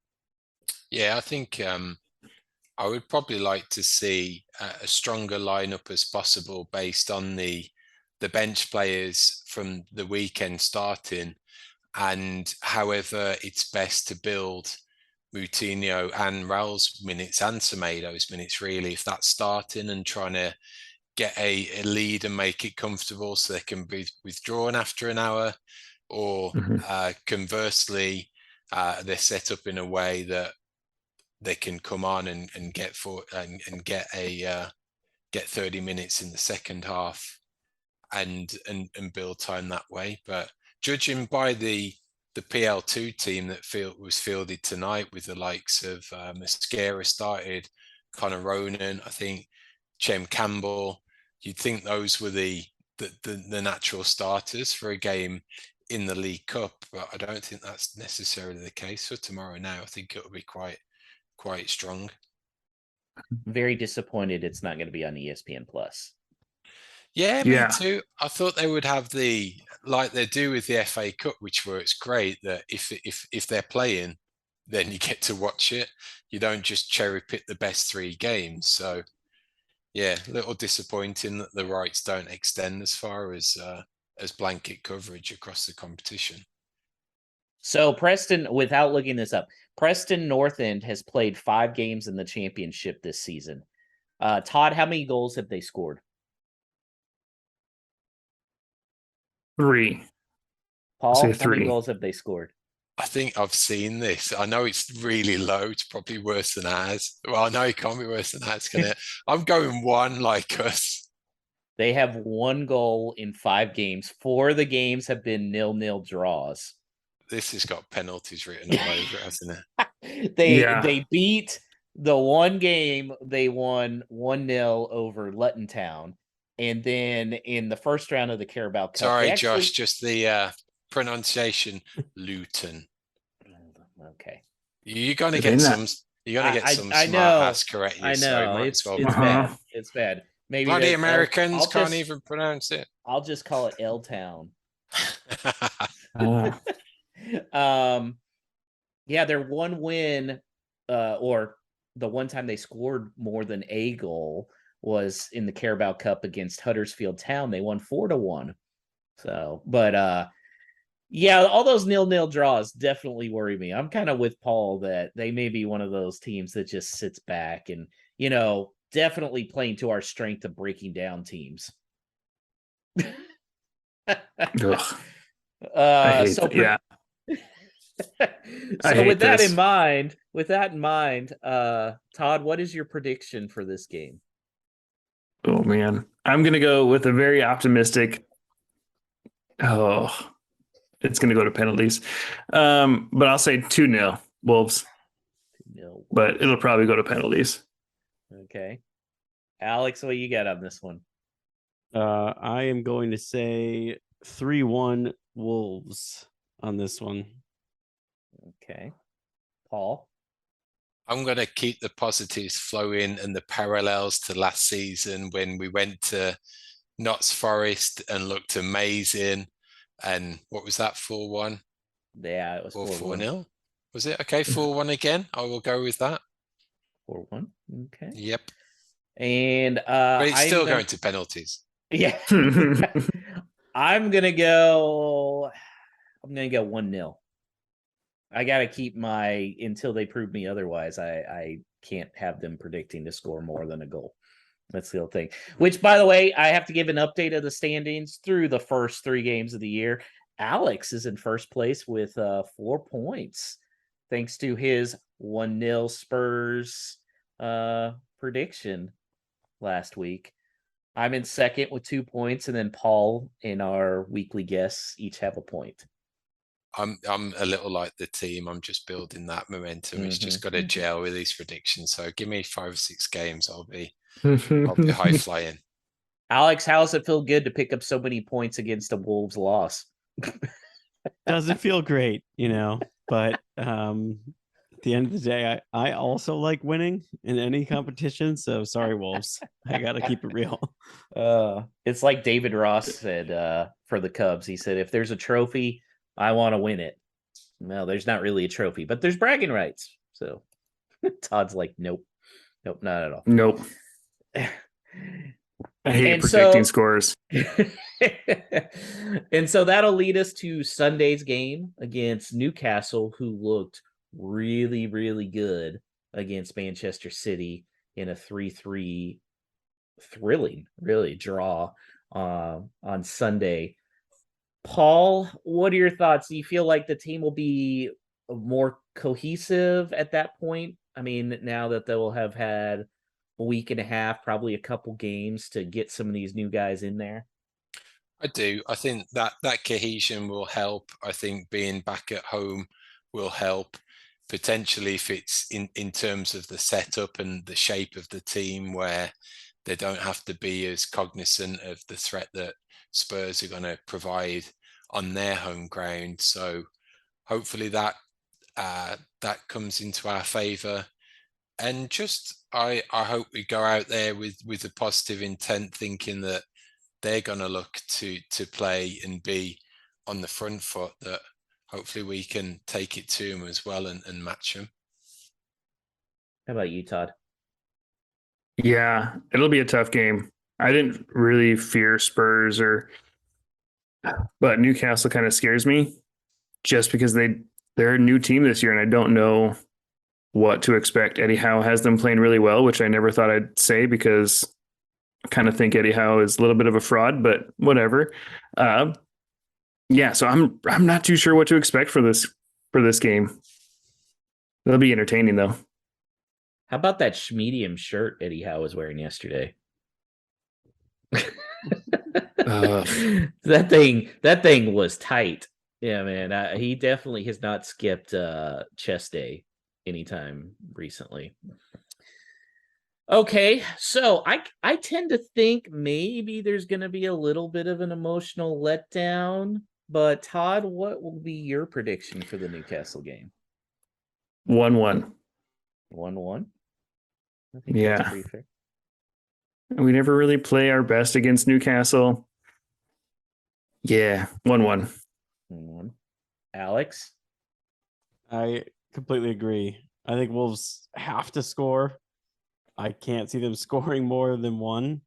Yeah, I think I would probably like to see a stronger lineup as possible based on the bench players from the weekend starting, and however it's best to build Moutinho and Raul's minutes and Semedo's minutes, really, if that's starting and trying to get a lead and make it comfortable so they can be withdrawn after an hour, or conversely, they're set up in a way that they can come on and get 30 minutes in the second half and build time that way. But judging by the PL2 team that was fielded tonight, with the likes of Mosquera started, Connor Ronan, I think Chem Campbell, you'd think those were the natural starters for a game in the League Cup, but I don't think that's necessarily the case for tomorrow. Now I think it'll be quite strong. Very disappointed it's not going to be on ESPN Plus. Yeah, me too. I thought they would have like they do with the FA Cup, which works great, that if they're playing, then you get to watch it. You don't just cherry pick the best 3 games. So yeah, a little disappointing that the rights don't extend as far as blanket coverage across the competition. So Preston, without looking this up, Preston North End has played 5 games in the championship this season. Todd, how many goals have they scored? 3. Paul, Say how 3. many goals have they scored? I think I've seen this. I know it's really low. It's probably worse than ours. Well, I know it can't be worse than ours, can it? I'm going 1 like us. They have 1 goal in 5 games. 4 of the games have been 0-0 draws. This has got penalties written all over it, hasn't it? They beat the one game. They won 1-0 over Luton Town. And then in the first round of the Carabao Cup. Sorry, Josh, just the pronunciation, Luton. Okay. You're gonna get some smart ass correct you. I know. So It's bad. It's bad. Maybe bloody Americans can't even pronounce it. I'll just call it L Town. Yeah, their one win, or the one time they scored more than a goal, was in the Carabao Cup against Huddersfield Town. They won 4-1. So, but yeah, all those 0-0 draws definitely worry me. I'm kind of with Paul that they may be one of those teams that just sits back and, definitely playing to our strength of breaking down teams. Ugh. So with that in mind, Todd, what is your prediction for this game? Oh man, I'm gonna go with a very optimistic. Oh, it's gonna go to penalties, but I'll say 2-0 Wolves. 2-0. But it'll probably go to penalties. Okay, Alex, what you got on this one? I am going to say 3-1 Wolves on this one. Okay, Paul. I'm going to keep the positives flowing and the parallels to last season when we went to Notts Forest and looked amazing. And what was that, 4-1? Yeah, it was 4-0. Was it? Okay, 4-1 again. I will go with that. 4-1. Okay. Yep. And but it's still going to penalties. Yeah. I'm gonna go 1-0. I gotta keep my until they prove me otherwise. I can't have them predicting to score more than a goal. That's the whole thing. Which, by the way, I have to give an update of the standings through the first 3 games of the year. Alex is in first place with 4 points, thanks to his 1-0 Spurs prediction last week. I'm in second with 2 points, and then Paul and our weekly guests each have a point. I'm a little like the team. I'm just building that momentum. It's just got to gel with these predictions. So give me 5 or 6 games. I'll be high flying. Alex, how does it feel good to pick up so many points against a Wolves loss? Doesn't feel great, but at the end of the day, I also like winning in any competition. So sorry, Wolves. I got to keep it real. It's like David Ross said for the Cubs. He said, if there's a trophy, I want to win it. Well, there's not really a trophy, but there's bragging rights. So Todd's like, nope, not at all. Nope. I hate predicting scores. And so that'll lead us to Sunday's game against Newcastle, who looked really, really good against Manchester City in a 3-3 thrilling, really, draw on Sunday. Paul, what are your thoughts? Do you feel like the team will be more cohesive at that point? I mean, now that they will have had a week and a half, probably a couple games to get some of these new guys in there. I do. I think that cohesion will help. I think being back at home will help. Potentially, if it's in terms of the setup and the shape of the team, where they don't have to be as cognizant of the threat that Spurs are going to provide on their home ground. So hopefully that comes into our favour. And just I hope we go out there with a positive intent, thinking that they're going to look to play and be on the front foot, that hopefully we can take it to them as well and match them. How about you, Todd? Yeah, it'll be a tough game. I didn't really fear Spurs but Newcastle kind of scares me just because they're a new team this year and I don't know what to expect. Eddie Howe has them playing really well, which I never thought I'd say because I kind of think Eddie Howe is a little bit of a fraud, but whatever. Yeah, so I'm not too sure what to expect for this game. It'll be entertaining though. How about that medium shirt Eddie Howe was wearing yesterday? That thing was tight. Yeah, man. He definitely has not skipped chest day anytime recently. Okay, so I tend to think maybe there's going to be a little bit of an emotional letdown. But Todd, what will be your prediction for the Newcastle game? 1-1. 1-1. I think Yeah. that's pretty fair. We never really play our best against Newcastle. Yeah, 1-1. 1-1. Alex? I completely agree. I think Wolves have to score. I can't see them scoring more than one.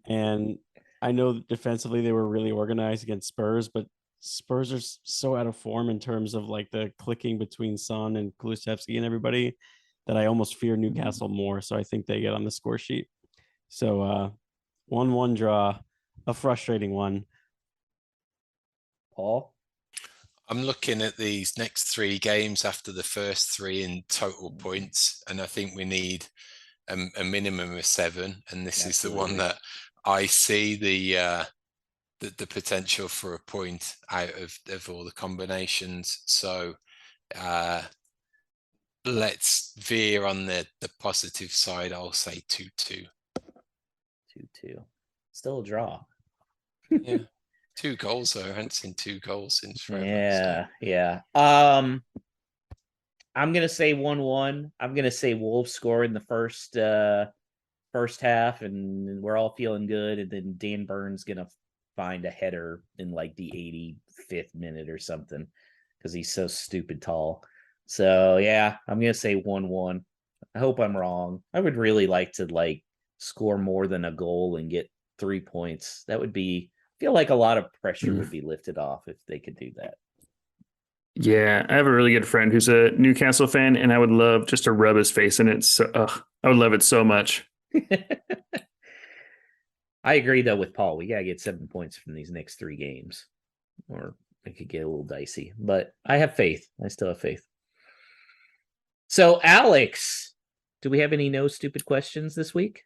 And I know that defensively they were really organized against Spurs, but Spurs are so out of form in terms of like the clicking between Son and Kulusevski and everybody that I almost fear Newcastle more. So I think they get on the score sheet. So 1-1 draw, a frustrating one. Paul? I'm looking at these next 3 games after the first 3 in total points, and I think we need a minimum of 7. And this is the one that I see the potential for a point out of all the combinations. So let's veer on the positive side. I'll say 2-2. 2-2. Still a draw. Yeah. 2 goals though. I haven't seen 2 goals since forever. Yeah. I'm gonna say 1-1. I'm gonna say Wolves score in the first half, and we're all feeling good. And then Dan Burns gonna find a header in like the 85th minute or something because he's so stupid tall. So yeah, I'm gonna say 1-1. I hope I'm wrong. I would really like to score more than a goal and get 3 points. That would be, I feel like a lot of pressure would be lifted off if they could do that. Yeah, I have a really good friend who's a Newcastle fan, and I would love just to rub his face in it. So I would love it so much. I agree though with Paul. We gotta get 7 points from these next 3 games, or it could get a little dicey. But I have faith. I still have faith. So, Alex, do we have any no stupid questions this week?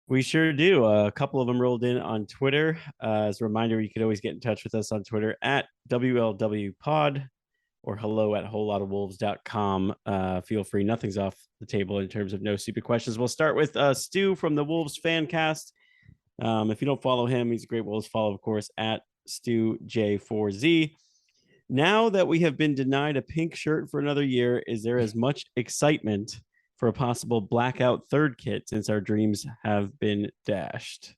We sure do. A couple of them rolled in on Twitter. As a reminder, you could always get in touch with us on Twitter at WLWpod or hello@wholelotofwolves.com. Feel free. Nothing's off the table in terms of no stupid questions. We'll start with Stu from the Wolves Fancast. If you don't follow him, he's a great Wolves follow, of course, at StuJ4Z. Now that we have been denied a pink shirt for another year, is there as much excitement for a possible blackout third kit since our dreams have been dashed?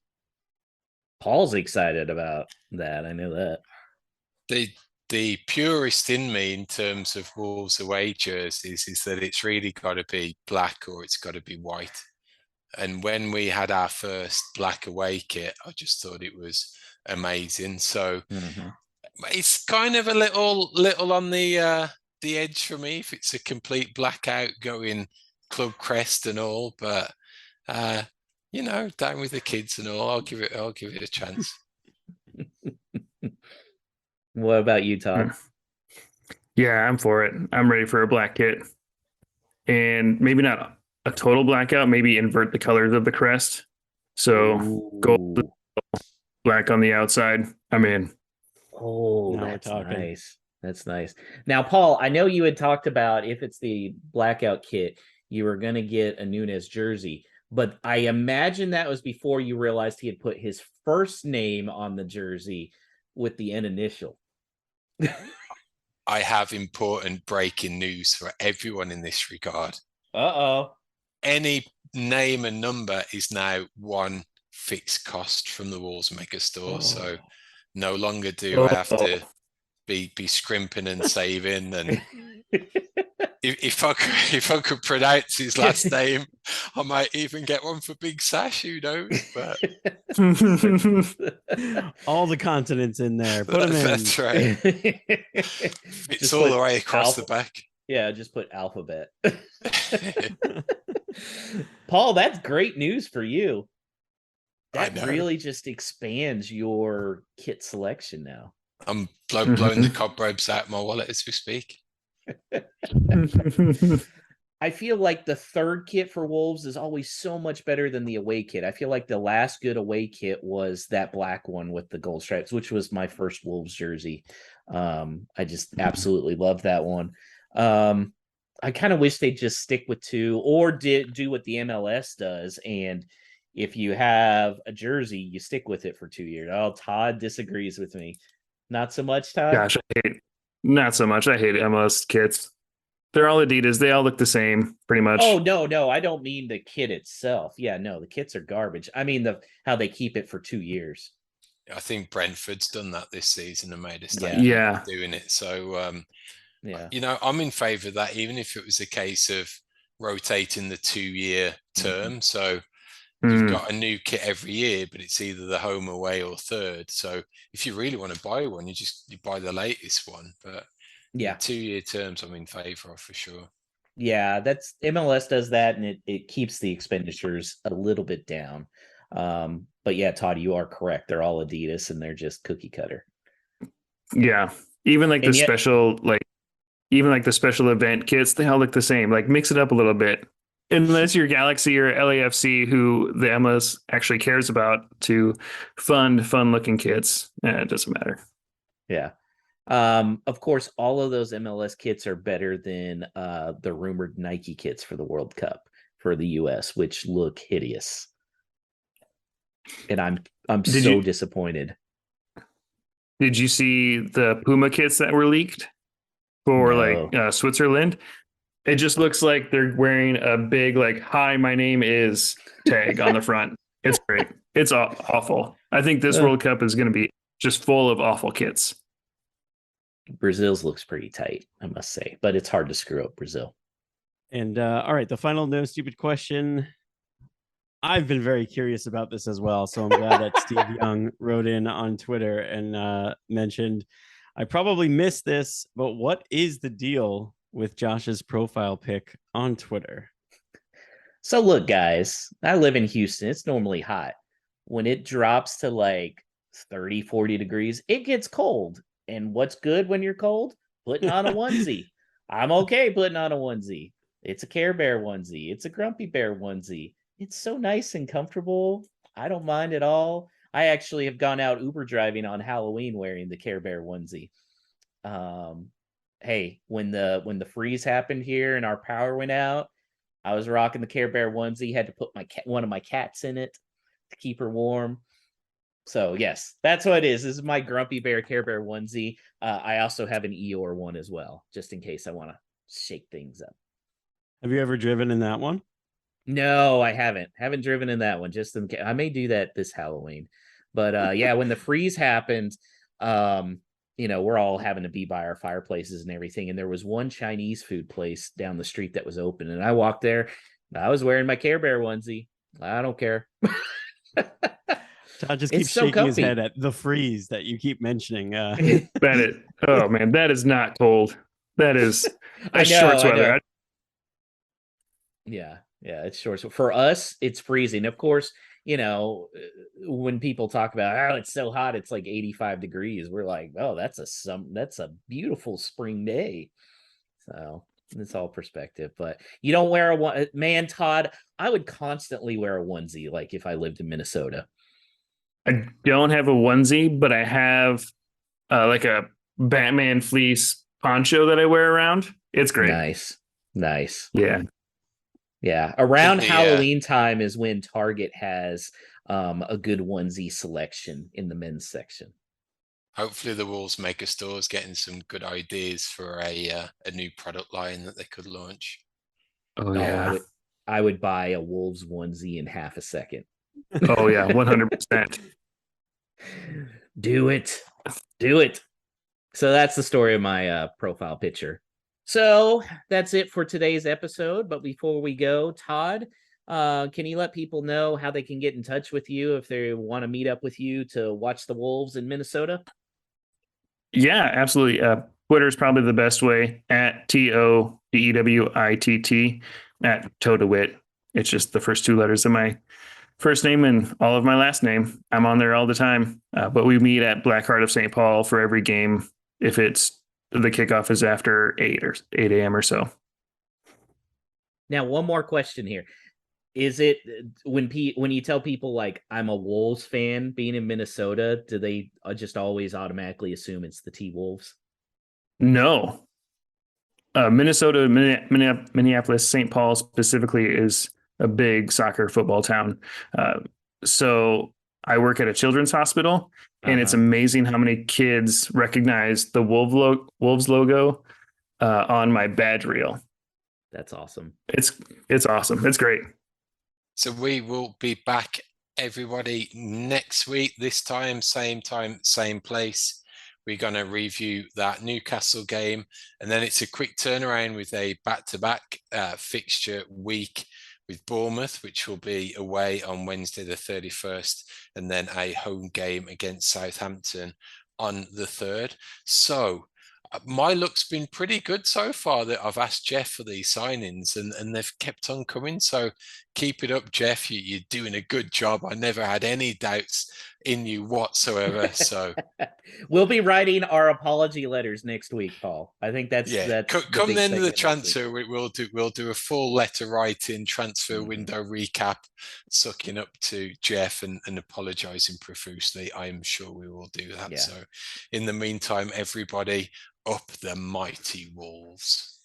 Paul's excited about that. I know that. The purist in me in terms of Wolves away jerseys is that it's really got to be black or it's got to be white. And when we had our first black away kit, I just thought it was amazing. So it's kind of a little on the edge for me if it's a complete blackout going club crest and all. But down with the kids and all, I'll give it a chance. What about you, Todd? Yeah, I'm for it. I'm ready for a black kit. And maybe not a total blackout, maybe invert the colors of the crest. So gold, black on the outside. I'm in. Oh, that's nice. That's nice. Now, Paul, I know you had talked about if it's the blackout kit, you were going to get a Llanes jersey. But I imagine that was before you realized he had put his first name on the jersey with the N initial. I have important breaking news for everyone in this regard. Uh-oh. Any name and number is now one fixed cost from the Wolves Mega Store. So no longer do I have to be scrimping and saving. And if I could pronounce his last name, I might even get one for Big Sash. Who knows? But all the consonants in there. Put them in. That's right. It's all the way across the back. Yeah, just put alphabet. Paul, that's great news for you. That really just expands your kit selection now. I'm blowing the cobwebs out of my wallet as we speak. I feel like the third kit for Wolves is always so much better than the away kit. I feel like the last good away kit was that black one with the gold stripes, which was my first Wolves jersey. I just absolutely love that one. I kind of wish they'd just stick with 2 or do what the MLS does. And if you have a jersey, you stick with it for 2 years. Oh, Todd disagrees with me. Not so much, Todd? Gosh, not so much. I hate MLS kits. They're all Adidas. They all look the same, pretty much. Oh, no. I don't mean the kit itself. Yeah, no, the kits are garbage. I mean how they keep it for 2 years. I think Brentford's done that this season and made a statement doing it. So, I'm in favour of that, even if it was a case of rotating the 2-year term. So you've got a new kit every year, but it's either the home, away, or third. So if you really want to buy one, you buy the latest one. But 2-year terms, I'm in favour of for sure. Yeah, that's MLS does that, and it keeps the expenditures a little bit down. But yeah, Todd, you are correct. They're all Adidas, and they're just cookie cutter. Yeah, even like the special event kits, they all look the same. Like mix it up a little bit. Unless you're Galaxy or LAFC, who the MLS actually cares about to fund fun-looking kits, it doesn't matter. Yeah. Of course, all of those MLS kits are better than the rumored Nike kits for the World Cup for the US, which look hideous. And I'm so disappointed. Did you see the Puma kits that were leaked for Switzerland? It just looks like they're wearing a big "Hi, my name is" tag on the front. It's great. It's awful. I think this World Cup is going to be just full of awful kits. Brazil's looks pretty tight, I must say, but it's hard to screw up Brazil. And all right, the final no stupid question I've been very curious about this as well. So I'm glad that Steve Young wrote in on Twitter and mentioned, I probably missed this, but what is the deal with Josh's profile pic on Twitter? So look, guys, I live in Houston. It's normally hot. When it drops to like 30, 40 degrees, it gets cold. And what's good when you're cold? Putting on a onesie. I'm okay putting on a onesie. It's a Care Bear onesie. It's a Grumpy Bear onesie. It's so nice and comfortable. I don't mind at all. I actually have gone out Uber driving on Halloween wearing the Care Bear onesie. Hey, when the freeze happened here and our power went out, I was rocking the Care Bear onesie. Had to put one of my cats in it to keep her warm. So yes, that's what it is. This is my Grumpy Bear Care Bear onesie. I also have an Eeyore one as well, just in case I want to shake things up. Have you ever driven in that one? No, I haven't. Haven't driven in that one. Just in case. I may do that this Halloween. But yeah, when the freeze happened, we're all having to be by our fireplaces and everything. And there was one Chinese food place down the street that was open. And I walked there. I was wearing my Care Bear onesie. I don't care. Todd just keeps shaking his head at the freeze that you keep mentioning. Oh man, that is not cold. That is shorts weather. Yeah, it's shorts. For us, it's freezing. Of course, when people talk about, it's so hot, it's like 85 degrees. We're like, oh, that's a beautiful spring day. So it's all perspective. But you don't wear man, Todd, I would constantly wear a onesie like if I lived in Minnesota. I don't have a onesie, but I have like a Batman fleece poncho that I wear around. It's great. Nice. Yeah. Around Halloween time is when Target has a good onesie selection in the men's section. Hopefully the Wolves Maker Store is getting some good ideas for a new product line that they could launch. Oh yeah. I would buy a Wolves onesie in half a second. Oh yeah, 100%. Do it. So that's the story of my profile picture. So that's it for today's episode. But before we go, Todd, can you let people know how they can get in touch with you if they want to meet up with you to watch the Wolves in Minnesota? Yeah, absolutely. Twitter is probably the best way, at TODEWITT, at Todd Dewitt. It's just the first two letters of my first name and all of my last name. I'm on there all the time. But we meet at Black Heart of St. Paul for every game if it's the kickoff is after 8 a.m. or so. Now, one more question here. Is it when you tell people like I'm a Wolves fan being in Minnesota, do they just always automatically assume it's the T-Wolves? No. Minnesota, Minneapolis, St. Paul specifically is a big soccer football town. So I work at a children's hospital, and it's amazing how many kids recognize the Wolves logo on my badge reel. That's awesome. It's awesome. It's great. So we will be back, everybody, next week. This time, same place. We're going to review that Newcastle game, and then it's a quick turnaround with a back-to-back fixture week with Bournemouth, which will be away on Wednesday the 31st, and then a home game against Southampton on the 3rd. So my luck's been pretty good so far that I've asked Jeff for these signings and they've kept on coming. So keep it up, Jeff. You're doing a good job. I never had any doubts in you whatsoever. So we'll be writing our apology letters next week, Paul. I think that's come the end of the transfer. We'll do a full letter writing transfer window recap, sucking up to Jeff and apologizing profusely. I am sure we will do that. So in the meantime, everybody, up the mighty Wolves.